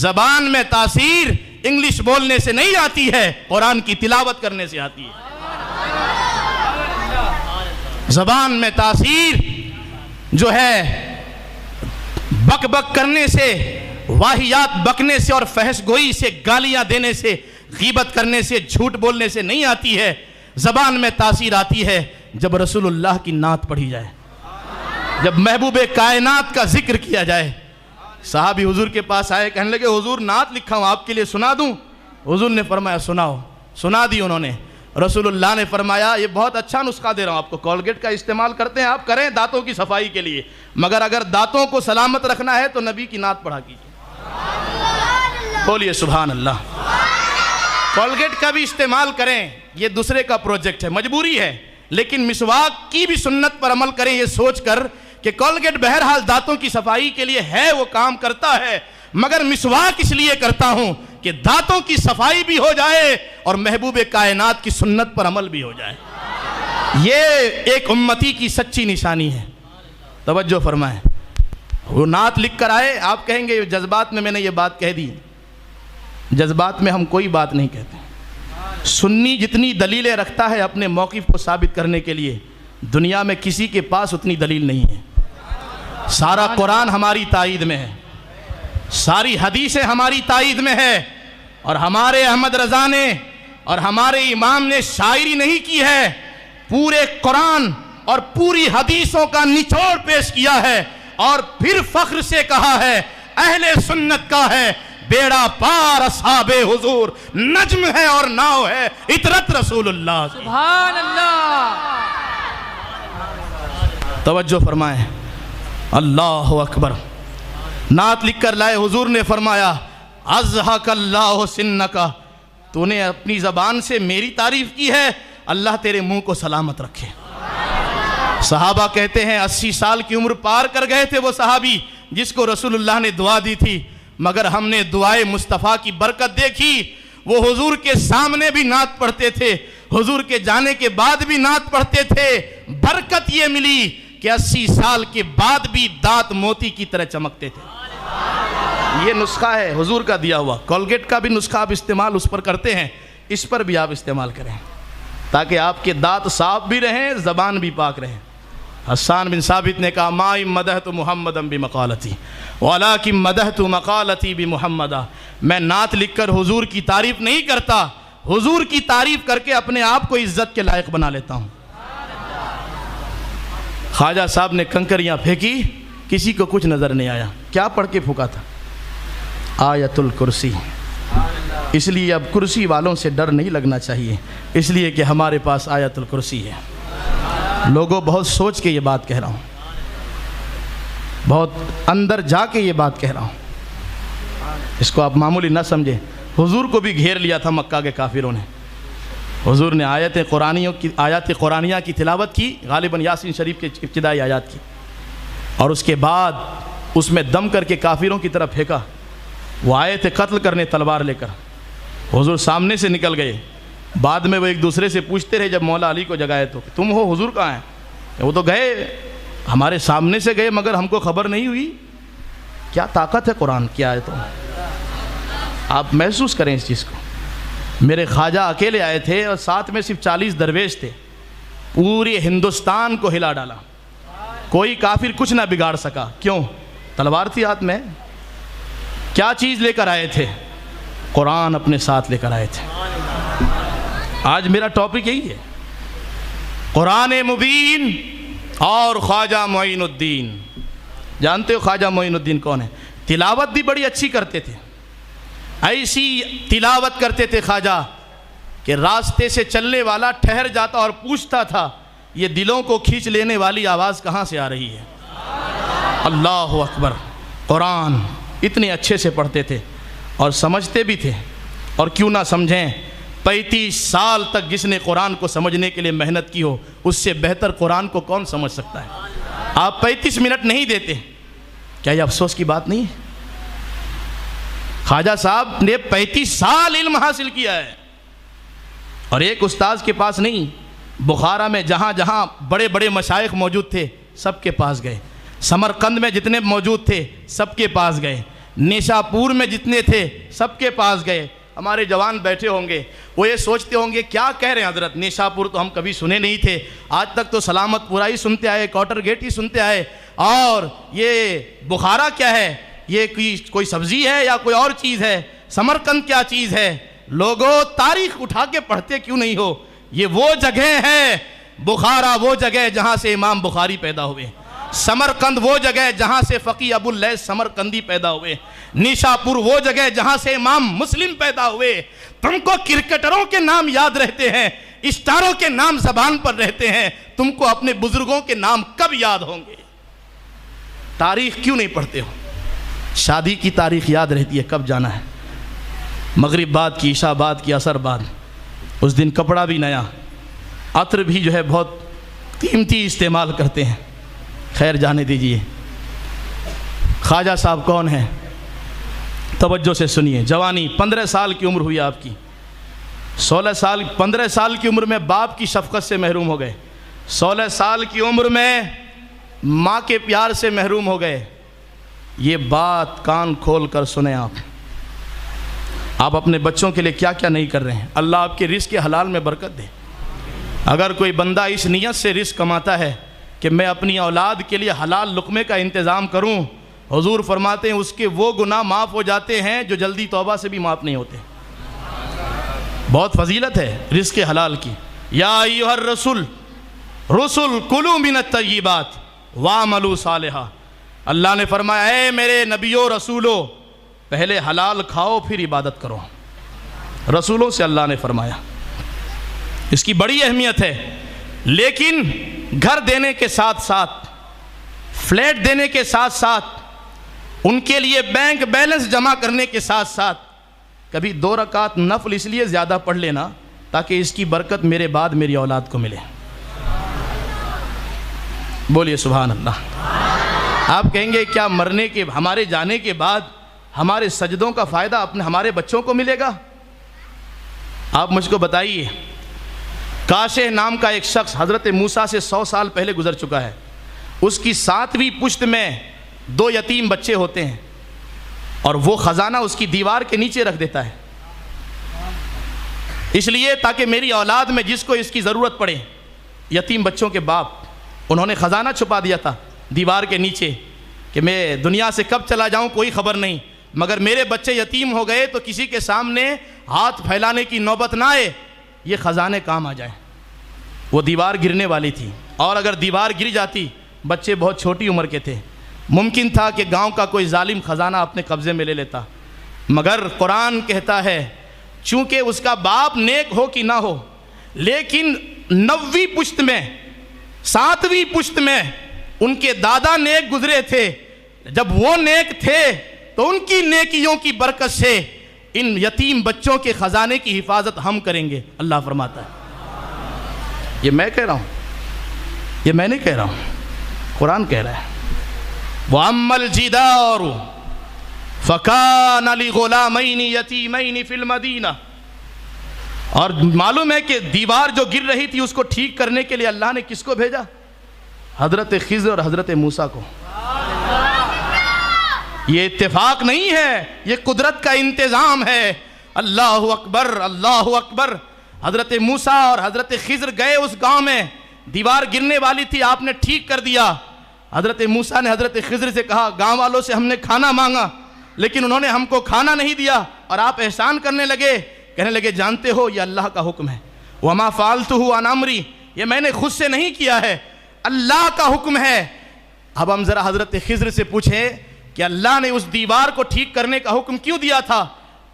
زبان میں تاثیر انگلش بولنے سے نہیں آتی ہے، قرآن کی تلاوت کرنے سے آتی ہے۔ زبان میں تاثیر جو ہے بک بک کرنے سے، واہیات بکنے سے اور فحش گوئی سے، گالیاں دینے سے، غیبت کرنے سے، جھوٹ بولنے سے نہیں آتی ہے. زبان میں تاثیر آتی ہے جب رسول اللہ کی نعت پڑھی جائے، جب محبوب کائنات کا ذکر کیا جائے. صحابی حضور کے پاس آئے، کہنے لگے حضور نعت لکھا ہوں آپ کے لیے، سنا دوں؟ حضور نے فرمایا سناؤ. سنا دی انہوں نے. رسول اللہ نے فرمایا یہ بہت اچھا نسخہ دے رہا ہوں آپ کو، کولگیٹ کا استعمال کرتے ہیں آپ، کریں دانتوں کی صفائی کے لیے، مگر اگر دانتوں کو سلامت رکھنا ہے تو نبی کی نعت پڑھا کیجیے. بولیے سبحان اللہ. کولگیٹ کا بھی استعمال کریں، یہ دوسرے کا پروجیکٹ ہے، مجبوری ہے، لیکن مسواک کی بھی سنت پر عمل کریں یہ سوچ کر کہ کولگیٹ بہرحال دانتوں کی صفائی کے لیے ہے، وہ کام کرتا ہے، مگر مسواک اس لیے کرتا ہوں کہ دانتوں کی صفائی بھی ہو جائے اور محبوب کائنات کی سنت پر عمل بھی ہو جائے. یہ ایک امتی کی سچی نشانی ہے. توجہ فرمائیں. وہ نعت لکھ کر آئے. آپ کہیں گے جذبات میں نے یہ بات کہہ دی. جذبات میں ہم کوئی بات نہیں کہتے. سنی جتنی دلیلیں رکھتا ہے اپنے موقف کو ثابت کرنے کے لیے، دنیا میں کسی کے پاس اتنی دلیل نہیں ہے. سارا قرآن ہماری تائید میں ہے، ساری حدیثیں ہماری تائید میں ہے، اور ہمارے احمد رضا نے اور ہمارے امام نے شاعری نہیں کی ہے، پورے قرآن اور پوری حدیثوں کا نچوڑ پیش کیا ہے، اور پھر فخر سے کہا ہے اہل سنت کا ہے بیڑا پار اصحاب حضور، نجم ہے اور ناؤ ہے اطرت رسول اللہ. سبحان اللہ. توجہ فرمائیں. اللہ اکبر. نعت لکھ کر لائے. حضور نے فرمایا ازہک اللہ سنکا، تو نے اپنی زبان سے میری تعریف کی ہے، اللہ تیرے منہ کو سلامت رکھے. صحابہ کہتے ہیں 80 سال کی عمر پار کر گئے تھے وہ صحابی جس کو رسول اللہ نے دعا دی تھی، مگر ہم نے دعائے مصطفیٰ کی برکت دیکھی. وہ حضور کے سامنے بھی نعت پڑھتے تھے، حضور کے جانے کے بعد بھی نعت پڑھتے تھے. برکت یہ ملی کہ 80 سال کے بعد بھی دانت موتی کی طرح چمکتے تھے. یہ نسخہ ہے حضور کا دیا ہوا. کولگیٹ کا بھی نسخہ آپ استعمال اس پر کرتے ہیں، اس پر بھی آپ استعمال کریں تاکہ آپ کے دانت صاف بھی رہیں، زبان بھی پاک رہیں. حسان بن ثابت نے کہا ما مدحت محمدا بمقالتی ولکن مدحت مقالتی بمحمدا. میں نعت لکھ کر حضور کی تعریف نہیں کرتا، حضور کی تعریف کر کے اپنے آپ کو عزت کے لائق بنا لیتا ہوں. خواجہ صاحب نے کنکریاں پھینکی، کسی کو کچھ نظر نہیں آیا. کیا پڑھ کے پھونکا تھا؟ آیت الکرسی. اس لیے اب کرسی والوں سے ڈر نہیں لگنا چاہیے، اس لیے کہ ہمارے پاس آیت الکرسی ہے. لوگوں بہت سوچ کے یہ بات کہہ رہا ہوں، بہت اندر جا کے یہ بات کہہ رہا ہوں، اس کو آپ معمولی نہ سمجھیں. حضور کو بھی گھیر لیا تھا مکہ کے کافروں نے. حضور نے آیات قرآنیہ کی تلاوت کی، غالباً یاسین شریف کے ابتدائی آیات کی، اور اس کے بعد اس میں دم کر کے کافروں کی طرف پھینکا. وہ آئے تھے قتل کرنے تلوار لے کر، حضور سامنے سے نکل گئے. بعد میں وہ ایک دوسرے سے پوچھتے رہے جب مولا علی کو جگائے تو تم ہو، حضور کہاں ہیں؟ وہ تو گئے، ہمارے سامنے سے گئے مگر ہم کو خبر نہیں ہوئی. کیا طاقت ہے قرآن کی آیتوں میں، آپ محسوس کریں اس چیز کو. میرے خواجہ اکیلے آئے تھے اور ساتھ میں صرف 40 درویش تھے، پورے ہندوستان کو ہلا ڈالا. کوئی کافر کچھ نہ بگاڑ سکا. کیوں؟ تلوار تھی ہاتھ میں. کیا چیز لے کر آئے تھے؟ قرآن اپنے ساتھ لے کر آئے تھے. آج میرا ٹاپک یہی ہے، قرآن مبین اور خواجہ معین الدین. جانتے ہو خواجہ معین الدین کون ہے؟ تلاوت بھی بڑی اچھی کرتے تھے. ایسی تلاوت کرتے تھے خواجہ کہ راستے سے چلنے والا ٹھہر جاتا اور پوچھتا تھا یہ دلوں کو کھینچ لینے والی آواز کہاں سے آ رہی ہے. اللہ اکبر. قرآن اتنے اچھے سے پڑھتے تھے اور سمجھتے بھی تھے. اور کیوں نہ سمجھیں، 35 سال تک جس نے قرآن کو سمجھنے کے لیے محنت کی ہو اس سے بہتر قرآن کو کون سمجھ سکتا ہے؟ آپ 35 منٹ نہیں دیتے، کیا یہ افسوس کی بات نہیں ہے؟ خواجہ صاحب نے 35 سال علم حاصل کیا ہے، اور ایک استاذ کے پاس نہیں، بخارا میں جہاں جہاں بڑے بڑے مشائخ موجود تھے سب کے پاس گئے. سمرقند میں جتنے موجود تھے سب کے پاس گئے. نیشاپور میں جتنے تھے سب کے پاس گئے. ہمارے جوان بیٹھے ہوں گے، وہ یہ سوچتے ہوں گے کیا کہہ رہے ہیں حضرت، نیشاپور تو ہم کبھی سنے نہیں تھے، آج تک تو سلامت پورا ہی سنتے آئے، کوٹر گیٹ ہی سنتے آئے، اور یہ بخارا کیا ہے؟ یہ کوئی سبزی ہے یا کوئی اور چیز ہے؟ سمرقند کیا چیز ہے؟ لوگوں تاریخ اٹھا کے پڑھتے کیوں نہیں ہو؟ یہ وہ جگہ ہے، بخارا وہ جگہ جہاں سے امام بخاری پیدا ہوئے، سمرقند وہ جگہ جہاں سے فقی ابو اللیث سمرقندی پیدا ہوئے، نیشاپور وہ جگہ جہاں سے امام مسلم پیدا ہوئے۔ تم کو کرکٹروں کے نام یاد رہتے ہیں، اسٹاروں کے نام زبان پر رہتے ہیں، تم کو اپنے بزرگوں کے نام کب یاد ہوں گے؟ تاریخ کیوں نہیں پڑھتے ہو؟ شادی کی تاریخ یاد رہتی ہے، کب جانا ہے، مغرب بعد کی، عشاء بعد کی، عصر بعد، اس دن کپڑا بھی نیا، عطر بھی جو ہے بہت قیمتی استعمال کرتے ہیں۔ خیر جانے دیجئے۔ خواجہ صاحب کون ہیں؟ توجہ سے سنیے۔ جوانی 15 سال کی عمر ہوئی آپ کی، 15 سال کی عمر میں باپ کی شفقت سے محروم ہو گئے، 16 سال کی عمر میں ماں کے پیار سے محروم ہو گئے۔ یہ بات کان کھول کر سنیں آپ اپنے بچوں کے لیے کیا کیا نہیں کر رہے ہیں۔ اللہ آپ کے رزق حلال میں برکت دے۔ اگر کوئی بندہ اس نیت سے رزق کماتا ہے کہ میں اپنی اولاد کے لیے حلال لقمے کا انتظام کروں، حضور فرماتے ہیں اس کے وہ گناہ معاف ہو جاتے ہیں جو جلدی توبہ سے بھی معاف نہیں ہوتے۔ بہت فضیلت ہے رزق حلال کی۔ یا ایھا الرسول رسل کلوا من الطیبات واعملوا صالحا۔ اللہ نے فرمایا اے میرے نبیوں رسولوں، پہلے حلال کھاؤ پھر عبادت کرو۔ رسولوں سے اللہ نے فرمایا، اس کی بڑی اہمیت ہے۔ لیکن گھر دینے کے ساتھ ساتھ، فلیٹ دینے کے ساتھ ساتھ، ان کے لیے بینک بیلنس جمع کرنے کے ساتھ ساتھ کبھی 2 رکعت نفل اس لیے زیادہ پڑھ لینا تاکہ اس کی برکت میرے بعد میری اولاد کو ملے۔ بولیے سبحان اللہ۔ آپ کہیں گے کیا مرنے کے، ہمارے جانے کے بعد ہمارے سجدوں کا فائدہ ہمارے بچوں کو ملے گا؟ آپ مجھ کو بتائیے۔ کاشح نام کا ایک شخص حضرت موسیٰ سے 100 سال پہلے گزر چکا ہے، اس کی 7ویں پشت میں 2 یتیم بچے ہوتے ہیں، اور وہ خزانہ اس کی دیوار کے نیچے رکھ دیتا ہے، اس لیے تاکہ میری اولاد میں جس کو اس کی ضرورت پڑے۔ یتیم بچوں کے باپ انہوں نے خزانہ چھپا دیا تھا دیوار کے نیچے کہ میں دنیا سے کب چلا جاؤں کوئی خبر نہیں، مگر میرے بچے یتیم ہو گئے تو کسی کے سامنے ہاتھ پھیلانے کی نوبت نہ آئے، یہ خزانے کام آ جائیں۔ وہ دیوار گرنے والی تھی، اور اگر دیوار گر جاتی، بچے بہت چھوٹی عمر کے تھے، ممکن تھا کہ گاؤں کا کوئی ظالم خزانہ اپنے قبضے میں لے لیتا، مگر قرآن کہتا ہے چونکہ اس کا باپ نیک ہو کہ نہ ہو، لیکن 9ویں پشت میں، 7ویں پشت میں ان کے دادا نیک گزرے تھے، جب وہ نیک تھے تو ان کی نیکیوں کی برکت سے ان یتیم بچوں کے خزانے کی حفاظت ہم کریں گے، اللہ فرماتا ہے۔ یہ میں کہہ رہا ہوں، یہ میں نہیں کہہ رہا ہوں، قرآن کہہ رہا ہے۔ وَأَمَّا الْجِدَارُ فَكَانَ لِغُلَامَيْنِ يَتِيمَيْنِ فِي الْمَدِينَةِ۔ اور معلوم ہے کہ دیوار جو گر رہی تھی اس کو ٹھیک کرنے کے لیے اللہ نے کس کو بھیجا؟ حضرت خضر اور حضرت موسیٰ کو۔ یہ اتفاق نہیں ہے، یہ قدرت کا انتظام ہے۔ اللہ اکبر، اللہ اکبر۔ حضرت موسیٰ اور حضرت خضر گئے اس گاؤں میں، دیوار گرنے والی تھی، آپ نے ٹھیک کر دیا۔ حضرت موسیٰ نے حضرت خضر سے کہا گاؤں والوں سے ہم نے کھانا مانگا لیکن انہوں نے ہم کو کھانا نہیں دیا، اور آپ احسان کرنے لگے، کہنے لگے جانتے ہو یہ اللہ کا حکم ہے، وَمَا فَعَلْتُهُ عَنْ أَمْرِي، یہ میں نے خود سے نہیں کیا ہے، اللہ کا حکم ہے۔ اب ہم ذرا حضرت خضر سے پوچھیں کہ اللہ نے اس دیوار کو ٹھیک کرنے کا حکم کیوں دیا تھا؟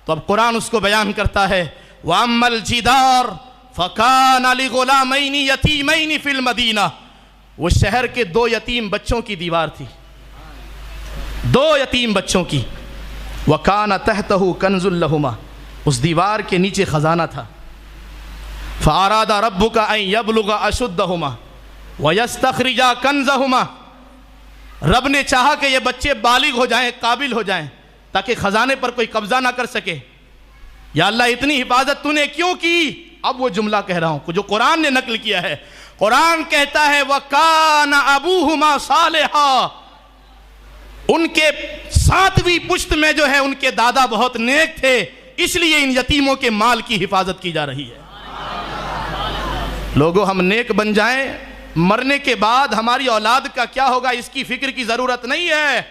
تو اب قرآن اس کو بیان کرتا ہے، وَأَمَّا الْجِدَارُ فَكَانَ لِغُلَامَيْنِ يَتِيمَيْنِ فِي الْمَدِينَةِ۔ وہ شہر کے 2 یتیم بچوں کی دیوار تھی، 2 یتیم بچوں کی۔ وَكَانَ تَحْتَهُ كَنْزٌ لَهُمَا، اس دیوار کے نیچے خزانہ تھا۔ فَأَرَادَ رَبُّكَ أَن يَبْلُغَ أَشُدَّهُمَا وَيَسْتَخْرِجَا كَنْزَهُمَا، رب نے چاہا کہ یہ بچے بالغ ہو جائیں، قابل ہو جائیں، تاکہ خزانے پر کوئی قبضہ نہ کر سکے۔ یا اللہ اتنی حفاظت تو نے کیوں کی؟ اب وہ جملہ کہہ رہا ہوں جو قرآن نے نقل کیا ہے۔ قرآن کہتا ہے وَكَانَ أَبُوهُمَا صَالِحًا، ان کے 7ویں پشت میں جو ہے ان کے دادا بہت نیک تھے، اس لیے ان یتیموں کے مال کی حفاظت کی جا رہی ہے۔ لوگوں ہم نیک بن جائیں، مرنے کے بعد ہماری اولاد کا کیا ہوگا اس کی فکر کی ضرورت نہیں ہے۔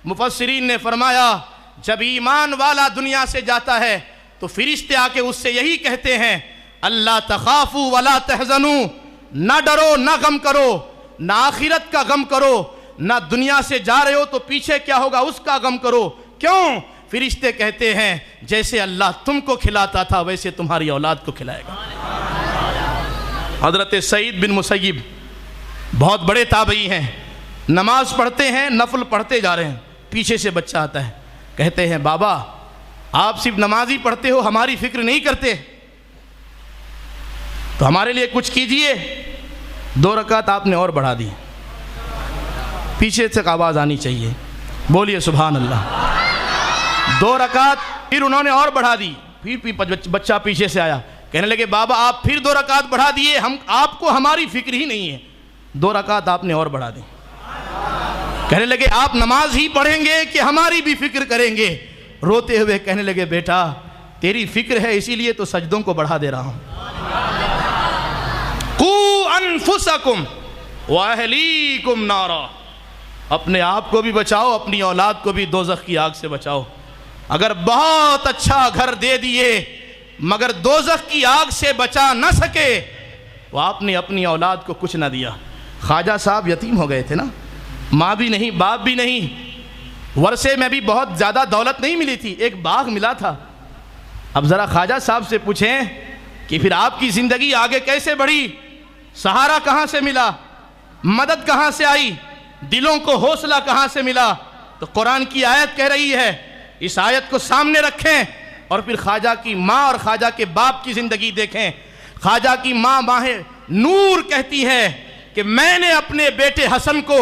مفسرین نے فرمایا جب ایمان والا دنیا سے جاتا ہے تو فرشتے آ کے اس سے یہی کہتے ہیں اللہ تخافوا ولا تحزنوا، نہ ڈرو نہ غم کرو، نہ آخرت کا غم کرو، نہ دنیا سے جا رہے ہو تو پیچھے کیا ہوگا اس کا غم کرو۔ کیوں؟ فرشتے کہتے ہیں جیسے اللہ تم کو کھلاتا تھا ویسے تمہاری اولاد کو کھلائے گا۔ حضرت سعید بن مسیب بہت بڑے تابعی ہیں، نماز پڑھتے ہیں، نفل پڑھتے جا رہے ہیں، پیچھے سے بچہ آتا ہے، کہتے ہیں بابا آپ صرف نماز ہی پڑھتے ہو، ہماری فکر نہیں کرتے، تو ہمارے لیے کچھ کیجئے۔ 2 رکعت آپ نے اور بڑھا دی، پیچھے سے آواز آنی چاہیے، بولیے سبحان اللہ۔ 2 رکعت پھر انہوں نے اور بڑھا دی، پھر بچہ پیچھے سے آیا، کہنے لگے بابا آپ پھر 2 رکعت بڑھا دیے، آپ کو ہماری فکر ہی نہیں ہے۔ 2 رکعت آپ نے اور بڑھا دی، کہنے لگے آپ نماز ہی پڑھیں گے کہ ہماری بھی فکر کریں گے؟ روتے ہوئے کہنے لگے بیٹا تیری فکر ہے اسی لیے تو سجدوں کو بڑھا دے رہا ہوں۔ قُوا أَنفُسَكُمْ وَأَهْلِيكُمْ نَارًا، اپنے آپ کو بھی بچاؤ، اپنی اولاد کو بھی دوزخ کی آگ سے بچاؤ۔ اگر بہت اچھا گھر دے دیے مگر دوزخ کی آگ سے بچا نہ سکے تو آپ نے اپنی اولاد کو کچھ نہ دیا۔ خواجہ صاحب یتیم ہو گئے تھے نا، ماں بھی نہیں باپ بھی نہیں، ورثے میں بھی بہت زیادہ دولت نہیں ملی تھی، ایک باغ ملا تھا۔ اب ذرا خواجہ صاحب سے پوچھیں کہ پھر آپ کی زندگی آگے کیسے بڑھی؟ سہارا کہاں سے ملا؟ مدد کہاں سے آئی؟ دلوں کو حوصلہ کہاں سے ملا؟ تو قرآن کی آیت کہہ رہی ہے، اس آیت کو سامنے رکھیں اور پھر خواجہ کی ماں اور خواجہ کے باپ کی زندگی دیکھیں۔ خواجہ کی ماں ماہ نور کہتی ہے کہ میں نے اپنے بیٹے حسن کو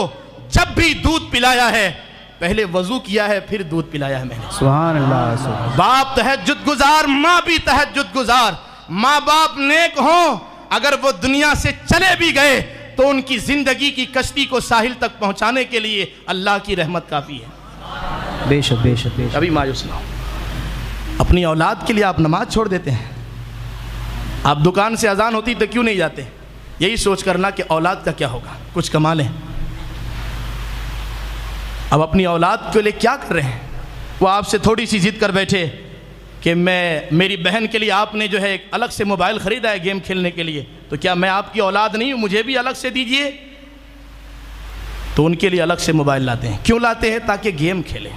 جب بھی دودھ پلایا ہے پہلے وضو کیا ہے پھر دودھ پلایا ہے میں نے۔ سبحان اللہ، سبحان اللہ۔ باپ تہجد گزار، ماں بھی تہجد گزار۔ ماں باپ نیک ہوں، اگر وہ دنیا سے چلے بھی گئے تو ان کی زندگی کی کشتی کو ساحل تک پہنچانے کے لیے اللہ کی رحمت کافی ہے۔ بے شک بے شک بے شک۔ ابھی مایوس نہ ہو، اپنی اولاد کے لیے آپ نماز چھوڑ دیتے ہیں۔ آپ دکان سے اذان ہوتی تو کیوں نہیں جاتے؟ یہی سوچ کرنا کہ اولاد کا کیا ہوگا، کچھ کما لیں۔ اب اپنی اولاد کے لیے کیا کر رہے ہیں؟ وہ آپ سے تھوڑی سی ضد کر بیٹھے کہ میری بہن کے لیے آپ نے جو ہے ایک الگ سے موبائل خریدا ہے گیم کھیلنے کے لیے، تو کیا میں آپ کی اولاد نہیں ہوں، مجھے بھی الگ سے دیجئے؟ تو ان کے لیے الگ سے موبائل لاتے ہیں۔ کیوں لاتے ہیں؟ تاکہ گیم کھیلیں۔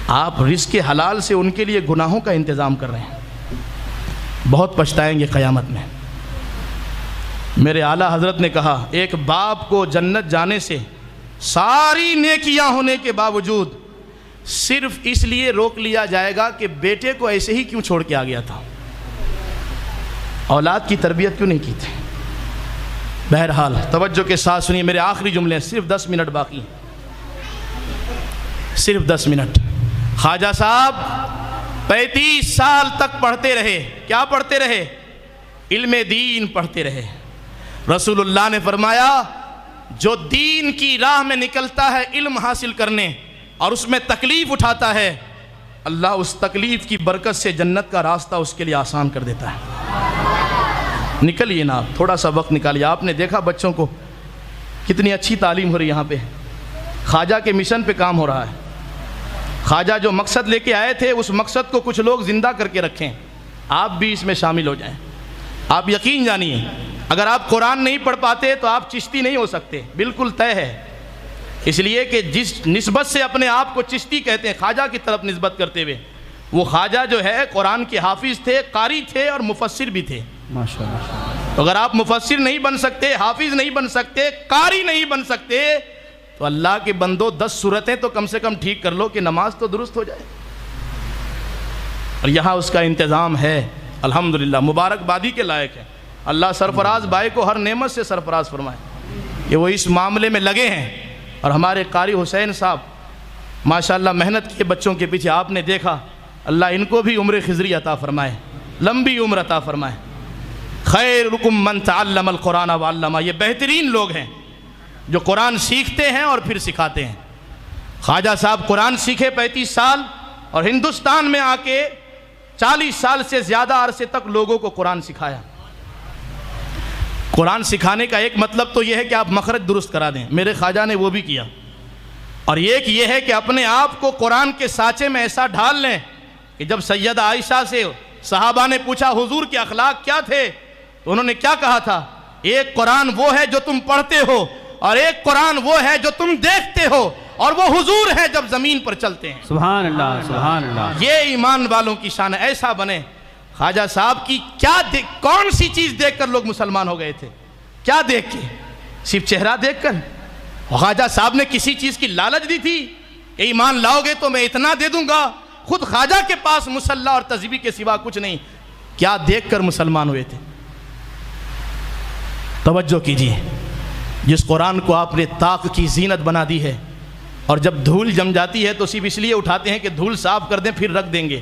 آپ رزق حلال سے ان کے لیے گناہوں کا انتظام کر رہے ہیں، بہت پچھتائیں گے قیامت میں۔ میرے اعلیٰ حضرت نے کہا ایک باپ کو جنت جانے سے ساری نیکیاں ہونے کے باوجود صرف اس لیے روک لیا جائے گا کہ بیٹے کو ایسے ہی کیوں چھوڑ کے آ گیا تھا، اولاد کی تربیت کیوں نہیں کی تھی۔ بہرحال توجہ کے ساتھ سنیے، میرے آخری جملے، صرف 10 منٹ باقی ہیں، صرف 10 منٹ۔ خواجہ صاحب 35 سال تک پڑھتے رہے، کیا پڑھتے رہے؟ علم دین پڑھتے رہے۔ رسول اللہ نے فرمایا جو دین کی راہ میں نکلتا ہے علم حاصل کرنے اور اس میں تکلیف اٹھاتا ہے، اللہ اس تکلیف کی برکت سے جنت کا راستہ اس کے لیے آسان کر دیتا ہے۔ نکلیے نا، تھوڑا سا وقت نکالیے۔ آپ نے دیکھا بچوں کو کتنی اچھی تعلیم ہو رہی یہاں پہ، خواجہ کے مشن پہ کام ہو رہا ہے۔ خواجہ جو مقصد لے کے آئے تھے اس مقصد کو کچھ لوگ زندہ کر کے رکھیں، آپ بھی اس میں شامل ہو جائیں۔ آپ یقین جانیے اگر آپ قرآن نہیں پڑھ پاتے تو آپ چشتی نہیں ہو سکتے، بالکل طے ہے۔ اس لیے کہ جس نسبت سے اپنے آپ کو چشتی کہتے ہیں خواجہ کی طرف نسبت کرتے ہوئے، وہ خواجہ جو ہے قرآن کے حافظ تھے، قاری تھے اور مفسر بھی تھے۔ ماشاءاللہ۔ اگر آپ مفسر نہیں بن سکتے، حافظ نہیں بن سکتے، قاری نہیں بن سکتے تو اللہ کے بندو 10 سورتیں تو کم سے کم ٹھیک کر لو کہ نماز تو درست ہو جائے۔ اور یہاں اس کا انتظام ہے، الحمدللہ، مبارکبادی کے لائق ہے۔ اللہ سرفراز بھائی کو ہر نعمت سے سرفراز فرمائے کہ وہ اس معاملے میں لگے ہیں۔ اور ہمارے قاری حسین صاحب ماشاءاللہ محنت کیے بچوں کے پیچھے، آپ نے دیکھا، اللہ ان کو بھی عمر خضری عطا فرمائے، لمبی عمر عطا فرمائے۔ خیرکم من تعلم القرآن وعلمہ، یہ بہترین لوگ ہیں جو قرآن سیکھتے ہیں اور پھر سکھاتے ہیں۔ خواجہ صاحب قرآن سیکھے 35 سال اور ہندوستان میں آ کے 40 سال سے زیادہ عرصے تک لوگوں کو قرآن سکھایا۔ قرآن سکھانے کا ایک مطلب تو یہ ہے کہ آپ مخرج درست کرا دیں، میرے خواجہ نے وہ بھی کیا۔ اور ایک یہ ہے کہ اپنے آپ کو قرآن کے سانچے میں ایسا ڈھال لیں کہ جب سیدہ عائشہ سے صحابہ نے پوچھا حضور کے اخلاق کیا تھے تو انہوں نے کیا کہا تھا؟ ایک قرآن وہ ہے جو تم پڑھتے ہو اور ایک قرآن وہ ہے جو تم دیکھتے ہو اور وہ حضور ہے جب زمین پر چلتے ہیں۔ سبحان اللہ سبحان اللہ۔ یہ ایمان والوں کی شان ہے، ایسا بنے۔ خواجہ صاحب کی کون سی چیز دیکھ کر لوگ مسلمان ہو گئے تھے؟ کیا دیکھ کے؟ صرف چہرہ دیکھ کر؟ خواجہ صاحب نے کسی چیز کی لالچ دی تھی کہ ایمان لاؤ گے تو میں اتنا دے دوں گا؟ خود خواجہ کے پاس مصلی اور تسبیح کے سوا کچھ نہیں، کیا دیکھ کر مسلمان ہوئے تھے؟ توجہ کیجیے، جس قرآن کو آپ نے طاق کی زینت بنا دی ہے اور جب دھول جم جاتی ہے تو صرف اس لیے اٹھاتے ہیں کہ دھول صاف کر دیں پھر رکھ دیں گے،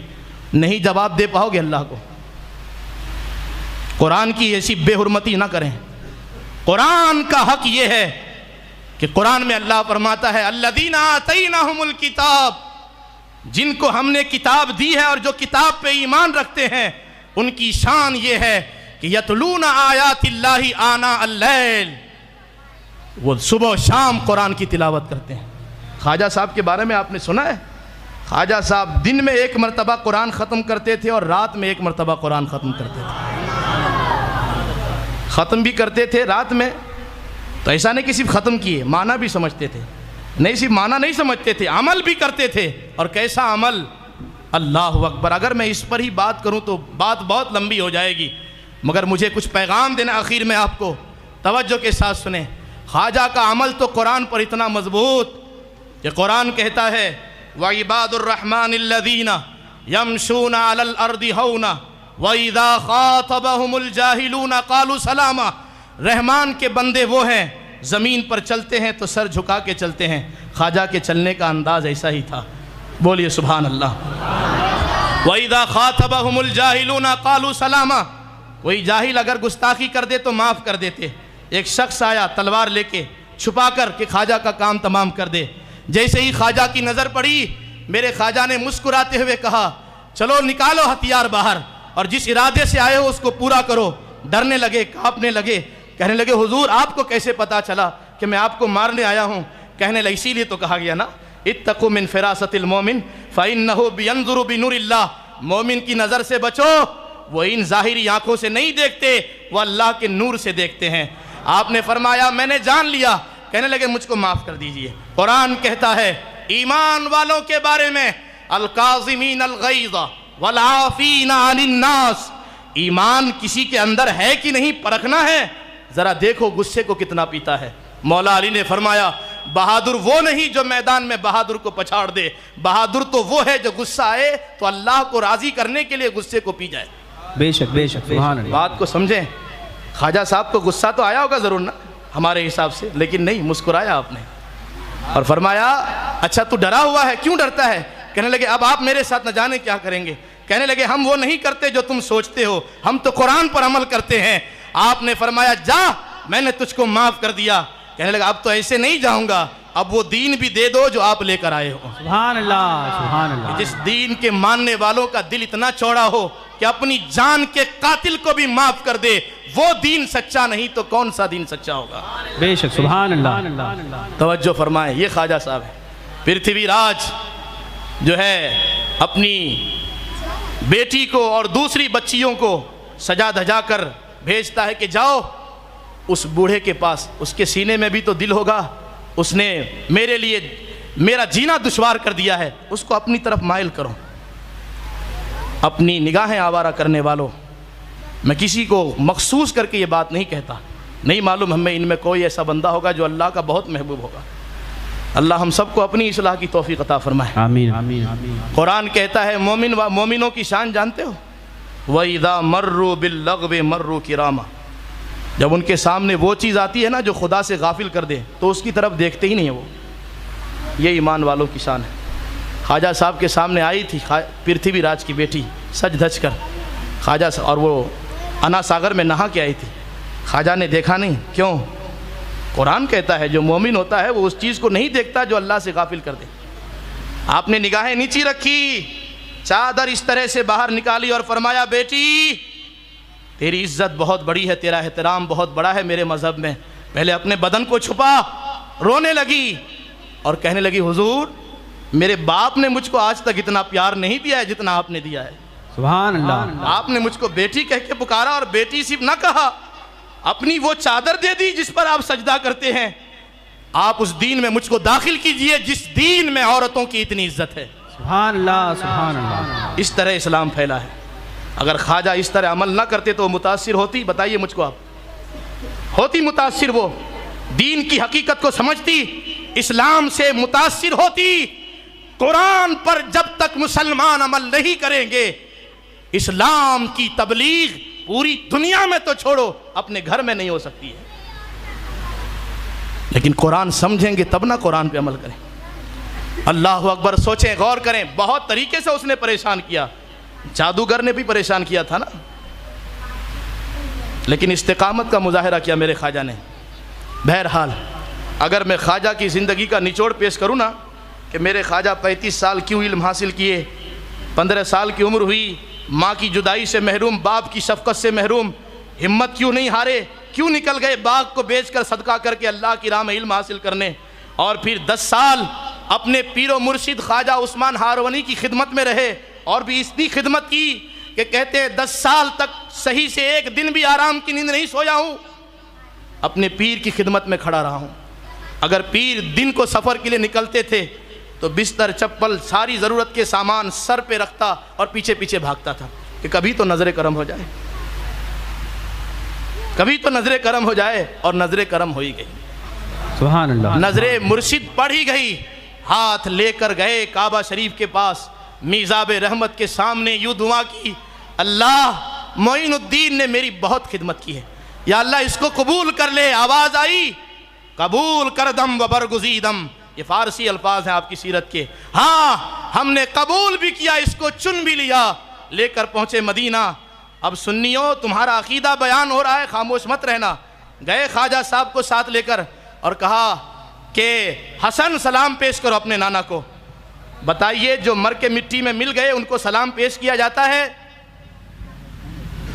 نہیں جواب دے پاؤ گے اللہ کو۔ قرآن کی ایسی بے حرمتی نہ کریں۔ قرآن کا حق یہ ہے کہ قرآن میں اللہ فرماتا ہے الذین آتیناہم الکتاب، جن کو ہم نے کتاب دی ہے اور جو کتاب پہ ایمان رکھتے ہیں ان کی شان یہ ہے کہ یتلون آیات اللہ آناء اللیل، وہ صبح و شام قرآن کی تلاوت کرتے ہیں۔ خواجہ صاحب کے بارے میں آپ نے سنا ہے؟ خواجہ صاحب دن میں ایک مرتبہ قرآن ختم کرتے تھے اور رات میں ایک مرتبہ قرآن ختم کرتے تھے۔ ختم بھی کرتے تھے رات میں، تو ایسا نہیں کہ صرف ختم کیے، معنی بھی سمجھتے تھے، نہیں صرف معنی نہیں سمجھتے تھے، عمل بھی کرتے تھے۔ اور کیسا عمل؟ اللہ اکبر! اگر میں اس پر ہی بات کروں تو بات بہت لمبی ہو جائے گی، مگر مجھے کچھ پیغام دینا آخر میں آپ کو، توجہ کے ساتھ سنیں۔ خواجہ کا عمل تو قرآن پر اتنا مضبوط کہ قرآن کہتا ہے وَعِبَادُ الرَّحْمَنِ الَّذِينَ يَمْشُونَ عَلَى الْأَرْضِ هَوْنًا وَإِذَا خَاطَبَهُمُ الْجَاهِلُونَ قَالُوا سَلَامًا۔ رحمان کے بندے وہ ہیں زمین پر چلتے ہیں تو سر جھکا کے چلتے ہیں۔ خواجہ کے چلنے کا انداز ایسا ہی تھا، بولیے سبحان اللہ۔ وَإِذَا خَاطَبَهُمُ الْجَاهِلُونَ قَالُوا سَلَامًا، کوئی جاہل اگر گستاخی کر دے تو معاف کر دیتے۔ ایک شخص آیا تلوار لے کے چھپا کر کہ خواجہ کا کام تمام کر دے، جیسے ہی خواجہ کی نظر پڑی میرے خواجہ نے مسکراتے ہوئے کہا چلو نکالو ہتھیار باہر اور جس ارادے سے آئے ہو اس کو پورا کرو۔ ڈرنے لگے، کانپنے لگے، کہنے لگے حضور آپ کو کیسے پتا چلا کہ میں آپ کو مارنے آیا ہوں؟ کہنے لگے اسی لیے تو کہا گیا نا اتقوا من فراست المومن فإنه بينظر بنور اللہ، مومن کی نظر سے بچو، وہ ان ظاہری آنکھوں سے نہیں دیکھتے، وہ اللہ کے نور سے دیکھتے ہیں۔ آپ نے فرمایا میں نے جان لیا۔ کہنے لگے مجھ کو معاف کر دیجئے۔ قرآن کہتا ہے ایمان والوں کے بارے میں الکاظمین الغیظ والعافین عن الناس، ایمان کسی کے اندر ہے کہ نہیں پرکھنا ہے، ذرا دیکھو غصے کو کتنا پیتا ہے۔ مولا علی نے فرمایا بہادر وہ نہیں جو میدان میں بہادر کو پچھاڑ دے، بہادر تو وہ ہے جو غصہ آئے تو اللہ کو راضی کرنے کے لیے غصے کو پی جائے۔ بے شک بے شک سبحان اللہ۔ بات کو سمجھیں۔ خواجہ صاحب کو غصہ تو آیا ہوگا ضرور نا ہمارے حساب سے، لیکن نہیں، مسکرایا آپ نے اور فرمایا اچھا تو ڈرا ہوا ہے، کیوں ڈرتا ہے؟ کہنے لگے اب آپ میرے ساتھ نہ جانے کیا کریں گے۔ کہنے لگے ہم وہ نہیں کرتے جو تم سوچتے ہو، ہم تو قرآن پر عمل کرتے ہیں۔ آپ نے فرمایا جا میں نے تجھ کو معاف کر دیا۔ کہنے لگا اب تو ایسے نہیں جاؤں گا، اب وہ دین بھی دے دو جو آپ لے کر آئے ہو۔ سبحان اللہ سبحان اللہ۔ جس دین کے ماننے والوں کا دل اتنا چوڑا ہو کہ اپنی جان کے قاتل کو بھی معاف کر دے، وہ دین سچا نہیں تو کون سا دین سچا ہوگا؟ بے شک سبحان اللہ۔ توجہ فرمائیں، یہ خواجہ صاحب ہے۔ پرتھوی راج جو ہے اپنی بیٹی کو اور دوسری بچیوں کو سجا دھجا کر بھیجتا ہے کہ جاؤ اس بوڑھے کے پاس، اس کے سینے میں بھی تو دل ہوگا، اس نے میرے لیے میرا جینا دشوار کر دیا ہے، اس کو اپنی طرف مائل کرو۔ اپنی نگاہیں آوارہ کرنے والوں، میں کسی کو مخصوص کر کے یہ بات نہیں کہتا، نہیں معلوم ہمیں ان میں کوئی ایسا بندہ ہوگا جو اللہ کا بہت محبوب ہوگا۔ اللہ ہم سب کو اپنی اصلاح کی توفیق عطا فرمائے۔ آمین آمین آمین۔ قرآن کہتا ہے مومنوں کی شان جانتے ہو؟ وَإِذَا مَرُّوا بِاللَّغْوِ مَرُّوا كِرَامًا، جب ان کے سامنے وہ چیز آتی ہے نا جو خدا سے غافل کر دے تو اس کی طرف دیکھتے ہی نہیں ہیں وہ۔ یہ ایمان والوں کی شان ہے۔ خواجہ صاحب کے سامنے آئی تھی پرتھوی راج کی بیٹی سج دھج کر، خواجہ اور وہ انا ساگر میں نہا کے آئی تھی، خواجہ نے دیکھا نہیں۔ کیوں؟ قرآن کہتا ہے جو مومن ہوتا ہے وہ اس چیز کو نہیں دیکھتا جو اللہ سے غافل کر دے۔ آپ نے نگاہیں نیچی رکھی، چادر اس طرح سے باہر نکالی اور فرمایا بیٹی تیری عزت بہت بڑی ہے، تیرا احترام بہت بڑا ہے میرے مذہب میں، پہلے اپنے بدن کو چھپا۔ رونے لگی اور کہنے لگی حضور میرے باپ نے مجھ کو آج تک اتنا پیار نہیں دیا ہے جتنا آپ نے دیا ہے. سبحان اللہ. آپ نے مجھ کو بیٹی کہہ کے پکارا اور بیٹی صرف نہ کہا, اپنی وہ چادر دے دی جس پر آپ سجدہ کرتے ہیں. آپ اس دین میں مجھ کو داخل کیجئے جس دین میں عورتوں کی اتنی عزت ہے. سبحان اللہ. سبحان اللہ. اس طرح اسلام پھیلا ہے. اگر خواجہ اس طرح عمل نہ کرتے تو متاثر ہوتی؟ بتائیے مجھ کو آپ. ہوتی متاثر؟ وہ دین کی حقیقت کو سمجھتی, اسلام سے متاثر ہوتی. قرآن پر جب تک مسلمان عمل نہیں کریں گے, اسلام کی تبلیغ پوری دنیا میں تو چھوڑو اپنے گھر میں نہیں ہو سکتی ہے. لیکن قرآن سمجھیں گے تب نہ قرآن پہ عمل کریں. اللہ اکبر. سوچیں, غور کریں, بہت طریقے سے اس نے پریشان کیا. جادوگر نے بھی پریشان کیا تھا نا, لیکن استقامت کا مظاہرہ کیا میرے خواجہ نے. بہرحال اگر میں خواجہ کی زندگی کا نچوڑ پیش کروں نا کہ میرے خواجہ 35 سال کیوں علم حاصل کیے, 15 سال کی عمر ہوئی, ماں کی جدائی سے محروم, باپ کی شفقت سے محروم, ہمت کیوں نہیں ہارے, کیوں نکل گئے باغ کو بیچ کر صدقہ کر کے اللہ کی راہ میں علم حاصل کرنے, اور پھر 10 سال اپنے پیر و مرشد خواجہ عثمان ہارونی کی خدمت میں رہے, اور بھی اتنی خدمت کی کہ کہتے ہیں 10 سال تک صحیح سے ایک دن بھی آرام کی نیند نہیں سویا ہوں, اپنے پیر کی خدمت میں کھڑا رہا ہوں. اگر پیر دن کو سفر کے لیے نکلتے تھے تو بستر, چپل, ساری ضرورت کے سامان سر پہ رکھتا اور پیچھے پیچھے بھاگتا تھا کہ کبھی تو نظر کرم ہو جائے, کبھی تو نظر کرم ہو جائے. اور نظر کرم ہو ہی گئی. سبحان اللہ. نظر مرشد پڑھ ہی گئی. ہاتھ لے کر گئے کعبہ شریف کے پاس, میزاب رحمت کے سامنے یوں دعا کی, اللہ معین الدین نے میری بہت خدمت کی ہے, یا اللہ اس کو قبول کر لے. آواز آئی, قبول کر دم و برگزیدم. یہ فارسی الفاظ ہیں آپ کی سیرت کے. ہاں ہم نے قبول بھی کیا, اس کو چن بھی لیا. لے کر پہنچے مدینہ. اب سنیو, تمہارا عقیدہ بیان ہو رہا ہے, خاموش مت رہنا. گئے خواجہ صاحب کو ساتھ لے کر اور کہا کہ حسن سلام پیش کرو اپنے نانا کو. بتائیے, جو مر کے مٹی میں مل گئے ان کو سلام پیش کیا جاتا ہے,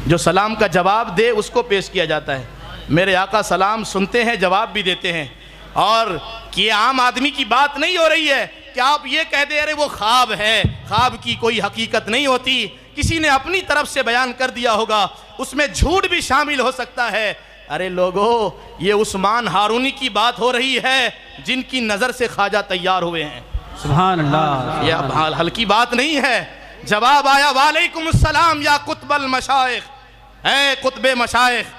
جو سلام کا جواب دے اس کو پیش کیا جاتا ہے. میرے آقا سلام سنتے ہیں, جواب بھی دیتے ہیں. اور یہ عام آدمی کی بات نہیں ہو رہی ہے کہ آپ یہ کہہ دیں ارے وہ خواب ہے, خواب کی کوئی حقیقت نہیں ہوتی, کسی نے اپنی طرف سے بیان کر دیا ہوگا, اس میں جھوٹ بھی شامل ہو سکتا ہے. ارے لوگو, یہ عثمان ہارونی کی بات ہو رہی ہے جن کی نظر سے خواجہ تیار ہوئے ہیں. سبحان اللہ. یہ اب ہلکی بات نہیں ہے. جواب آیا, وعلیکم السلام یا قطب المشائخ, اے قطب مشائخ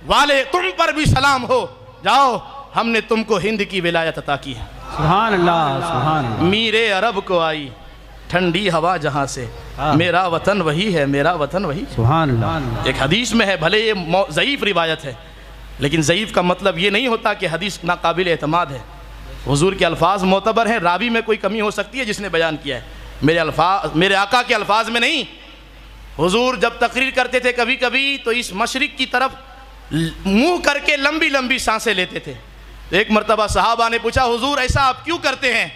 والے تم پر بھی سلام ہو, جاؤ ہم نے تم کو ہند کی ولایت عطا کی ہے. سبحان اللہ. سبحان اللہ. میرے عرب کو آئی ٹھنڈی ہوا جہاں سے, میرا وطن وہی ہے, میرا وطن وہی. سبحان اللہ. ایک حدیث میں ہے, بھلے یہ ضعیف روایت ہے, لیکن ضعیف کا مطلب یہ نہیں ہوتا کہ حدیث ناقابل اعتماد ہے. حضور کے الفاظ معتبر ہیں, راوی میں کوئی کمی ہو سکتی ہے جس نے بیان کیا ہے, میرے آقا کے الفاظ میں نہیں. حضور جب تقریر کرتے تھے کبھی کبھی تو اس مشرق کی طرف منہ کر کے لمبی لمبی سانسیں لیتے تھے. ایک مرتبہ صحابہ نے پوچھا, حضور ایسا آپ کیوں کرتے ہیں؟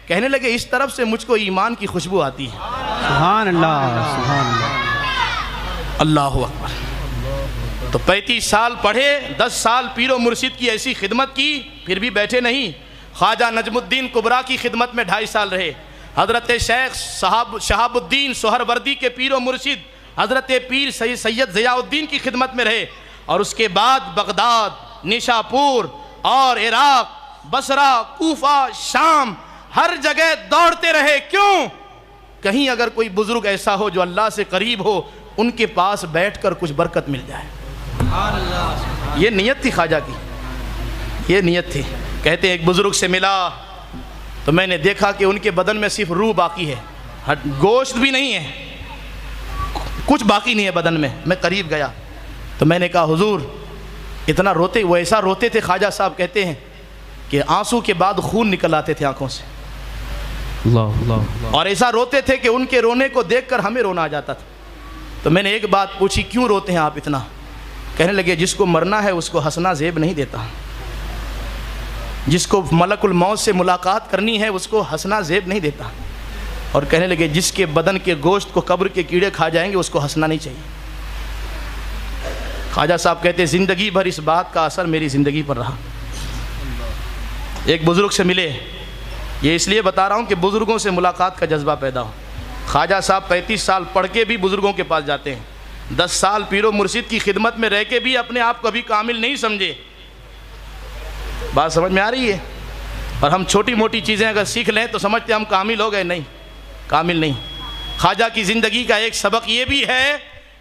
کہنے لگے, اس طرف سے مجھ کو ایمان کی خوشبو آتی ہے. سبحان اللہ. سبحان اللہ. اللہ اکبر. تو 35 سال پڑھے, 10 سال پیر و مرشد کی ایسی خدمت کی, پھر بھی بیٹھے نہیں. خواجہ نجم الدین کبریٰ کی خدمت میں 2.5 سال رہے. حضرت شیخ شہاب الدین سہروردی کے پیر و مرشد حضرت پیر سید ضیاء الدین کی خدمت میں رہے. اور اس کے بعد بغداد, نیشاپور اور عراق, بصرہ, کوفہ, شام, ہر جگہ دوڑتے رہے. کیوں؟ کہیں اگر کوئی بزرگ ایسا ہو جو اللہ سے قریب ہو, ان کے پاس بیٹھ کر کچھ برکت مل جائے. یہ نیت تھی خواجہ کی, یہ نیت تھی. کہتے ہیں ایک بزرگ سے ملا تو میں نے دیکھا کہ ان کے بدن میں صرف روح باقی ہے, گوشت بھی نہیں ہے, کچھ باقی نہیں ہے بدن میں. میں قریب گیا تو میں نے کہا, حضور اتنا روتے, وہ ایسا روتے تھے خواجہ صاحب کہتے ہیں کہ آنسو کے بعد خون نکل آتے تھے آنکھوں سے. اور ایسا روتے تھے کہ ان کے رونے کو دیکھ کر ہمیں رونا آ جاتا تھا. تو میں نے ایک بات پوچھی, کیوں روتے ہیں آپ اتنا؟ کہنے لگے, جس کو مرنا ہے اس کو ہنسنا زیب نہیں دیتا, جس کو ملک الموت سے ملاقات کرنی ہے اس کو ہنسنا زیب نہیں دیتا. اور کہنے لگے, جس کے بدن کے گوشت کو قبر کے کیڑے کھا جائیں گے اس کو ہنسنا نہیں چاہیے. خواجہ صاحب کہتے, زندگی بھر اس بات کا اثر میری زندگی پر رہا. ایک بزرگ سے ملے, یہ اس لیے بتا رہا ہوں کہ بزرگوں سے ملاقات کا جذبہ پیدا ہو. خواجہ صاحب 35 سال پڑھ کے بھی بزرگوں کے پاس جاتے ہیں, 10 سال پیر و مرشد کی خدمت میں رہ کے بھی اپنے آپ کو ابھی کامل نہیں سمجھے. بات سمجھ میں آ رہی ہے؟ اور ہم چھوٹی موٹی چیزیں اگر سیکھ لیں تو سمجھتے ہم کامل ہو گئے. نہیں, کامل نہیں. خواجہ کی زندگی کا ایک سبق یہ بھی ہے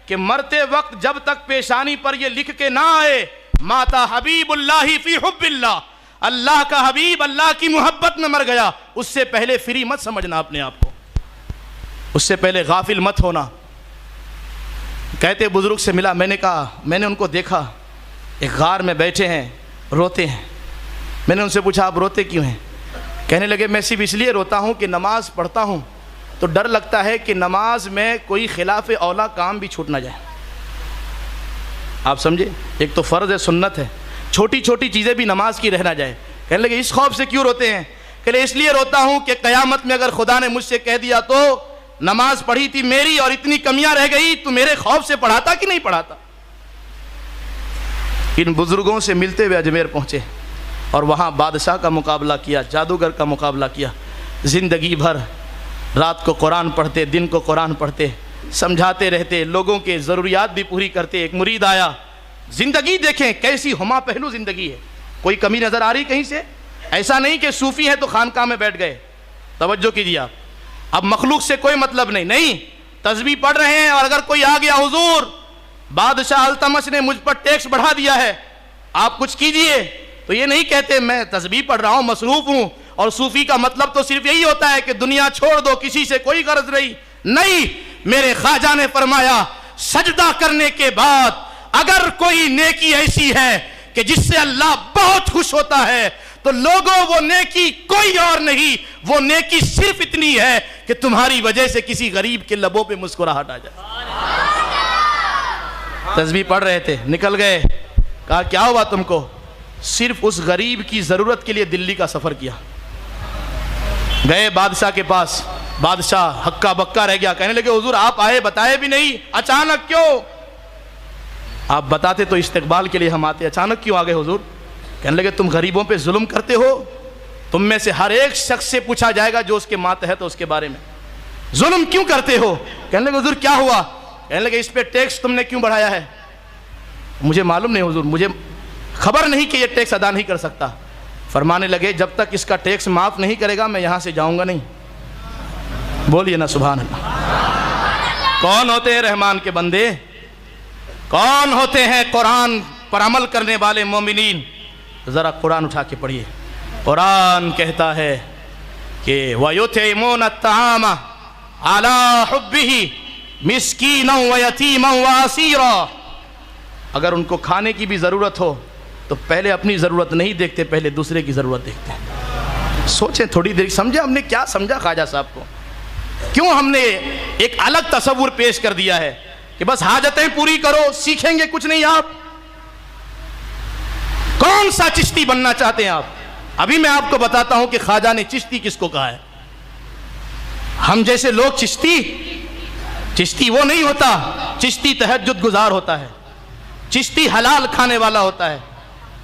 کہ مرتے وقت جب تک پیشانی پر یہ لکھ کے نہ آئے ماتا حبیب اللہ فی حب اللہ, اللہ کا حبیب اللہ کی محبت میں مر گیا, اس سے پہلے فری مت سمجھنا اپنے آپ کو, اس سے پہلے غافل مت ہونا. کہتے بزرگ سے ملا, میں نے کہا میں نے ان کو دیکھا ایک غار میں بیٹھے ہیں روتے ہیں. میں نے ان سے پوچھا آپ روتے کیوں ہیں؟ کہنے لگے میں صرف اس لیے روتا ہوں کہ نماز پڑھتا ہوں تو ڈر لگتا ہے کہ نماز میں کوئی خلاف اولا کام بھی چھوٹ نہ جائے. آپ سمجھے, ایک تو فرض ہے, سنت ہے, چھوٹی چھوٹی چیزیں بھی نماز کی رہ نہ جائے. کہنے لگے اس خوف سے کیوں روتے ہیں؟ کہ اس لیے روتا ہوں کہ قیامت میں اگر خدا نے مجھ سے کہہ دیا تو نماز پڑھی تھی میری اور اتنی کمیاں رہ گئی تو میرے خوف سے پڑھاتا کہ نہیں پڑھاتا. ان بزرگوں سے ملتے ہوئے اجمیر پہنچے اور وہاں بادشاہ کا مقابلہ کیا, جادوگر کا مقابلہ کیا. زندگی بھر رات کو قرآن پڑھتے, دن کو قرآن پڑھتے, سمجھاتے رہتے, لوگوں کے ضروریات بھی پوری کرتے. ایک مرید آیا, زندگی دیکھیں کیسی ہما پہلو زندگی ہے, کوئی کمی نظر آ رہی کہیں سے؟ ایسا نہیں کہ صوفی ہے تو خانقاہ میں بیٹھ گئے. توجہ کیجیے آپ, اب مخلوق سے کوئی مطلب نہیں, تسبیح پڑھ رہے ہیں اور اگر کوئی آ گیا حضور بادشاہ التمش نے مجھ پر ٹیکس بڑھا دیا ہے آپ کچھ کیجئے, تو یہ نہیں کہتے میں تسبیح پڑھ رہا ہوں مصروف ہوں. اور صوفی کا مطلب تو صرف یہی ہوتا ہے کہ دنیا چھوڑ دو, کسی سے کوئی غرض نہیں. میرے خواجہ نے فرمایا سجدہ کرنے کے بعد اگر کوئی نیکی ایسی ہے کہ جس سے اللہ بہت خوش ہوتا ہے تو لوگوں وہ نیکی کوئی اور نہیں, وہ نیکی صرف اتنی ہے کہ تمہاری وجہ سے کسی غریب کے لبوں پہ مسکراہٹ آ جائے. تسبیح پڑھ رہے تھے, نکل گئے, کہا کیا ہوا تم کو؟ صرف اس غریب کی ضرورت کے لیے دلی کا سفر کیا. گئے بادشاہ کے پاس, بادشاہ ہکا بکا رہ گیا. کہنے لگے حضور آپ آئے بتائے بھی نہیں, اچانک کیوں؟ آپ بتاتے تو استقبال کے لیے ہم آتے, اچانک کیوں آگئے حضور؟ کہنے لگے تم غریبوں پہ ظلم کرتے ہو, تم میں سے ہر ایک شخص سے پوچھا جائے گا جو اس کے ماتحت ہے اس کے بارے میں, ظلم کیوں کرتے ہو؟ کہنے لگے حضور کیا ہوا؟ کہنے لگے اس پہ ٹیکس تم نے کیوں بڑھایا ہے؟ مجھے معلوم نہیں حضور, مجھے خبر نہیں کہ یہ ٹیکس ادا نہیں کر سکتا. فرمانے لگے جب تک اس کا ٹیکس معاف نہیں کرے گا میں یہاں سے جاؤں گا نہیں. بولیے نا سبحان اللہ. کون ہوتے ہیں رحمان کے بندے؟ کون ہوتے ہیں قرآن پر عمل کرنے والے مومنین؟ ذرا قرآن اٹھا کے پڑھیے. قرآن کہتا ہے کہ وَيُطْعِمُونَ الطَّعَامَ عَلَىٰ حُبِّهِ مِسْكِينًا وَيَتِيمًا وَأَسِيرًا. اگر ان کو کھانے کی بھی ضرورت ہو تو پہلے اپنی ضرورت نہیں دیکھتے, پہلے دوسرے کی ضرورت دیکھتے ہیں. سوچیں تھوڑی دیر, سمجھا ہم نے کیا سمجھا خواجہ صاحب کو؟ کیوں ہم نے ایک الگ تصور پیش کر دیا ہے کہ بس حاجتیں پوری کرو, سیکھیں گے کچھ نہیں آپ؟ کون سا چشتی بننا چاہتے ہیں آپ؟ ابھی میں آپ کو بتاتا ہوں کہ خواجہ نے چشتی کس کو کہا ہے. ہم جیسے لوگ چشتی وہ نہیں ہوتا. چشتی تہجد گزار ہوتا ہے, چشتی حلال کھانے والا ہوتا ہے,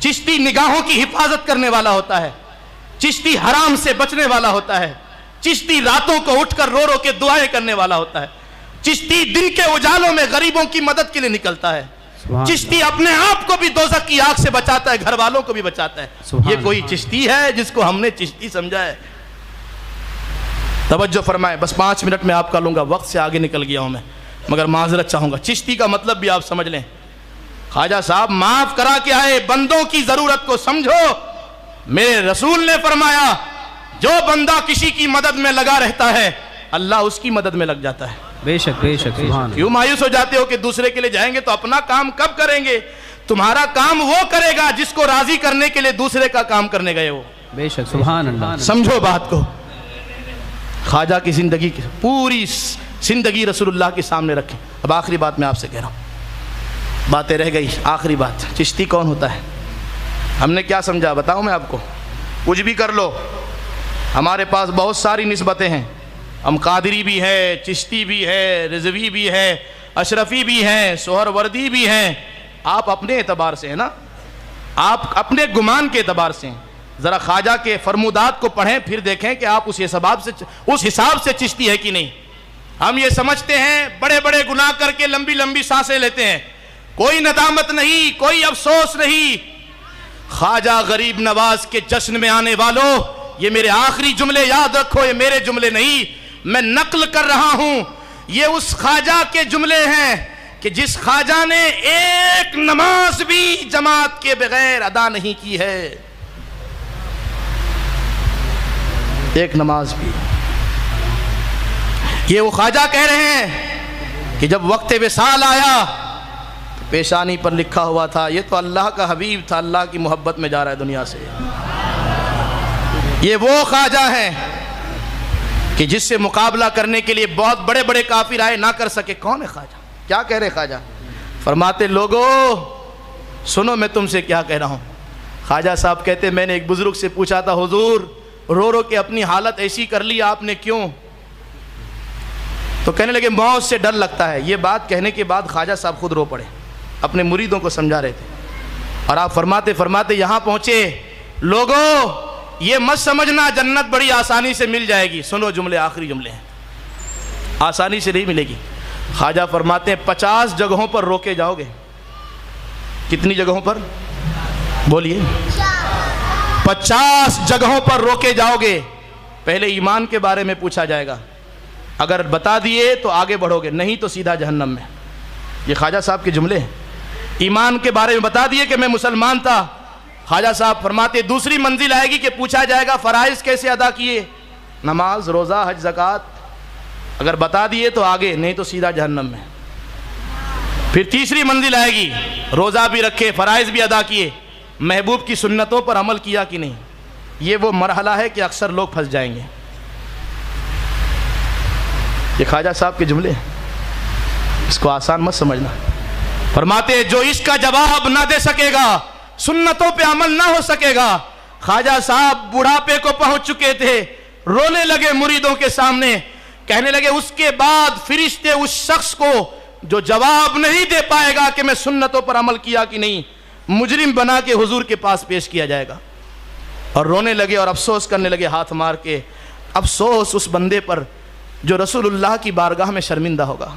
چشتی نگاہوں کی حفاظت کرنے والا ہوتا ہے, چشتی حرام سے بچنے والا ہوتا ہے, چشتی راتوں کو اٹھ کر رو رو کے دعائیں کرنے والا ہوتا ہے, چشتی دن کے اجالوں میں غریبوں کی مدد کے لیے نکلتا ہے, چشتی اپنے آپ کو بھی دوزخ کی آگ سے بچاتا ہے, گھر والوں کو بھی بچاتا ہے. یہ کوئی چشتی ہے جس کو ہم نے چشتی سمجھا ہے؟ توجہ فرمائیں, بس 5 منٹ میں آپ کا لوں گا, وقت سے آگے نکل گیا ہوں میں, مگر معذرت چاہوں گا. چشتی کا مطلب بھی آپ سمجھ لیں. خواجہ صاحب معاف کرا کے آئے, بندوں کی ضرورت کو سمجھو. میرے رسول نے فرمایا جو بندہ کسی کی مدد میں لگا رہتا ہے اللہ اس کی مدد میں لگ جاتا ہے. بے شک بے شک. کیوں مایوس ہو جاتے ہو کہ دوسرے کے لیے جائیں گے تو اپنا کام کب کریں گے؟ تمہارا کام وہ کرے گا جس کو راضی کرنے کے لیے دوسرے کا کام کرنے گئے ہو. بے شک سبحان اللہ. سمجھو بات کو. خواجہ کی زندگی کی پوری زندگی رسول اللہ کے سامنے رکھیں. اب آخری بات میں آپ سے کہہ رہا ہوں, باتیں رہ گئی. آخری بات, چشتی کون ہوتا ہے؟ ہم نے کیا سمجھا بتاؤں میں آپ کو؟ کچھ بھی کر لو, ہمارے پاس بہت ساری نسبتیں ہیں. ہم قادری بھی ہے, چشتی بھی ہے, رضوی بھی ہے, اشرفی بھی ہیں, سہر وردی بھی ہیں. آپ اپنے اعتبار سے ہیں نا, آپ اپنے گمان کے اعتبار سے ہیں. ذرا خواجہ کے فرمودات کو پڑھیں، پھر دیکھیں کہ آپ اس حساب سے چشتی ہے کہ نہیں۔ ہم یہ سمجھتے ہیں بڑے بڑے گناہ کر کے لمبی لمبی سانسیں لیتے ہیں، کوئی ندامت نہیں، کوئی افسوس نہیں۔ خواجہ غریب نواز کے جشن میں آنے والوں، یہ میرے آخری جملے یاد رکھو، یہ میرے جملے نہیں، میں نقل کر رہا ہوں، یہ اس خواجہ کے جملے ہیں کہ جس خواجہ نے ایک نماز بھی جماعت کے بغیر ادا نہیں کی ہے، ایک نماز بھی۔ یہ وہ خواجہ کہہ رہے ہیں کہ جب وقت وصال آیا تو پیشانی پر لکھا ہوا تھا یہ تو اللہ کا حبیب تھا، اللہ کی محبت میں جا رہا ہے دنیا سے۔ یہ وہ خواجہ ہیں کہ جس سے مقابلہ کرنے کے لیے بہت بڑے بڑے کافر آئے، نہ کر سکے۔ کون ہے خواجہ؟ کیا کہہ رہے خواجہ؟ فرماتے لوگو سنو میں تم سے کیا کہہ رہا ہوں۔ خواجہ صاحب کہتے میں نے ایک بزرگ سے پوچھا تھا حضور رو رو کے اپنی حالت ایسی کر لی آپ نے کیوں؟ تو کہنے لگے موت سے ڈر لگتا ہے۔ یہ بات کہنے کے بعد خواجہ صاحب خود رو پڑے، اپنے مریدوں کو سمجھا رہے تھے، اور آپ فرماتے یہاں پہنچے لوگو یہ مت سمجھنا جنت بڑی آسانی سے مل جائے گی۔ سنو جملے، آخری جملے ہیں، آسانی سے نہیں ملے گی۔ خواجہ فرماتے ہیں 50 جگہوں پر روکے جاؤ گے۔ کتنی جگہوں پر؟ بولیے۔ 50 جگہوں پر روکے جاؤ گے۔ پہلے ایمان کے بارے میں پوچھا جائے گا، اگر بتا دیے تو آگے بڑھو گے، نہیں تو سیدھا جہنم میں۔ یہ خواجہ صاحب کے جملے ہیں۔ ایمان کے بارے میں بتا دیے کہ میں مسلمان تھا، خواجہ صاحب فرماتے دوسری منزل آئے گی کہ پوچھا جائے گا فرائض کیسے ادا کیے، نماز، روزہ، حج، زکوٰۃ، اگر بتا دیے تو آگے، نہیں تو سیدھا جہنم میں۔ پھر تیسری منزل آئے گی، روزہ بھی رکھے، فرائض بھی ادا کیے، محبوب کی سنتوں پر عمل کیا کہ نہیں۔ یہ وہ مرحلہ ہے کہ اکثر لوگ پھنس جائیں گے۔ یہ خواجہ صاحب کے جملے ہیں، اس کو آسان مت سمجھنا۔ فرماتے جو اس کا جواب نہ دے سکے گا، سنتوں پہ عمل نہ ہو سکے گا۔ خواجہ صاحب بڑھاپے کو پہنچ چکے تھے، رونے لگے مریدوں کے سامنے، کہنے لگے اس کے بعد فرشتے اس شخص کو جو جواب نہیں دے پائے گا کہ میں سنتوں پر عمل کیا کہ نہیں، مجرم بنا کے حضور کے پاس پیش کیا جائے گا۔ اور رونے لگے اور افسوس کرنے لگے ہاتھ مار کے، افسوس اس بندے پر جو رسول اللہ کی بارگاہ میں شرمندہ ہوگا،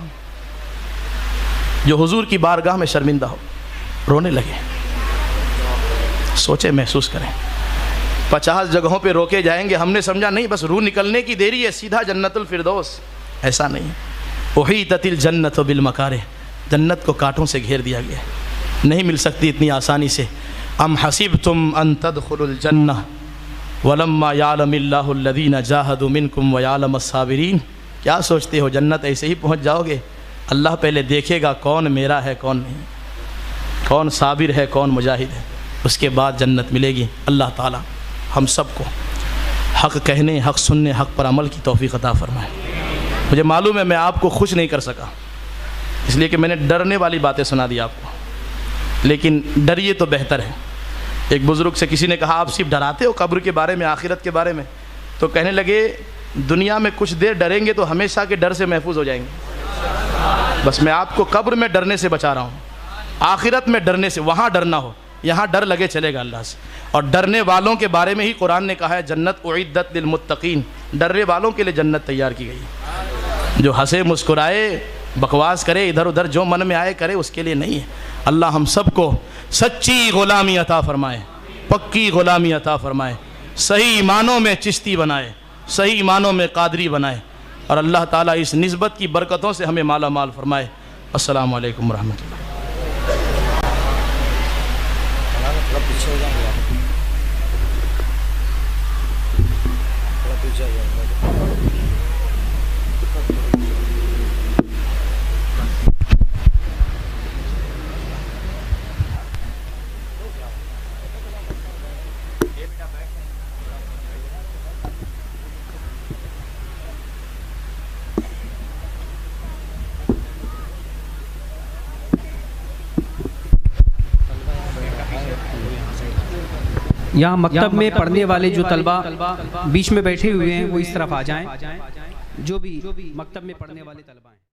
جو حضور کی بارگاہ میں شرمندہ ہو۔ رونے لگے۔ سوچیں، محسوس کریں، 50 جگہوں پہ روکے جائیں گے۔ ہم نے سمجھا نہیں بس روح نکلنے کی دیری ہے، سیدھا جنت الفردوس، ایسا نہیں۔ احیطت الجنت بالمکارہ، جنت کو کانٹوں سے گھیر دیا گیا، نہیں مل سکتی اتنی آسانی سے۔ ام حسبتم ان تدخلوا الجنہ ولما یعلم اللہ الذین جاہدوا منکم ویعلم الصابرین۔ کیا سوچتے ہو جنت ایسے ہی پہنچ جاؤ گے؟ اللہ پہلے دیکھے گا کون میرا ہے کون نہیں، کون صابر ہے کون مجاہد ہے، اس کے بعد جنت ملے گی۔ اللہ تعالی ہم سب کو حق کہنے، حق سننے، حق پر عمل کی توفیق عطا فرمائے۔ مجھے معلوم ہے میں آپ کو خوش نہیں کر سکا، اس لیے کہ میں نے ڈرنے والی باتیں سنا دی آپ کو، لیکن ڈریے تو بہتر ہے۔ ایک بزرگ سے کسی نے کہا آپ صرف ڈراتے ہو قبر کے بارے میں، آخرت کے بارے میں؟ تو کہنے لگے دنیا میں کچھ دیر ڈریں گے تو ہمیشہ کے ڈر سے محفوظ ہو جائیں گے۔ بس میں آپ کو قبر میں ڈرنے سے بچا رہا ہوں، آخرت میں ڈرنے سے، وہاں ڈرنا ہو، یہاں ڈر لگے چلے گا اللہ سے۔ اور ڈرنے والوں کے بارے میں ہی قرآن نے کہا ہے جنت اعدت للمتقین، ڈرنے والوں کے لیے جنت تیار کی گئی ہے۔ جو ہنسے مسکرائے بکواس کرے ادھر ادھر جو من میں آئے کرے اس کے لیے نہیں ہے۔ اللہ ہم سب کو سچی غلامی عطا فرمائے، پکی غلامی عطا فرمائے، صحیح معنوں میں چشتی بنائے، صحیح معنوں میں قادری بنائے، اور اللہ تعالیٰ اس نسبت کی برکتوں سے ہمیں مالا مال فرمائے۔ السلام علیکم ورحمۃ اللہ۔ یہاں مکتب میں پڑھنے والے جو طلبہ بیچ میں بیٹھے ہوئے ہیں وہ اس طرف آ جائیں، جو بھی مکتب میں پڑھنے والے طلبہ ہیں۔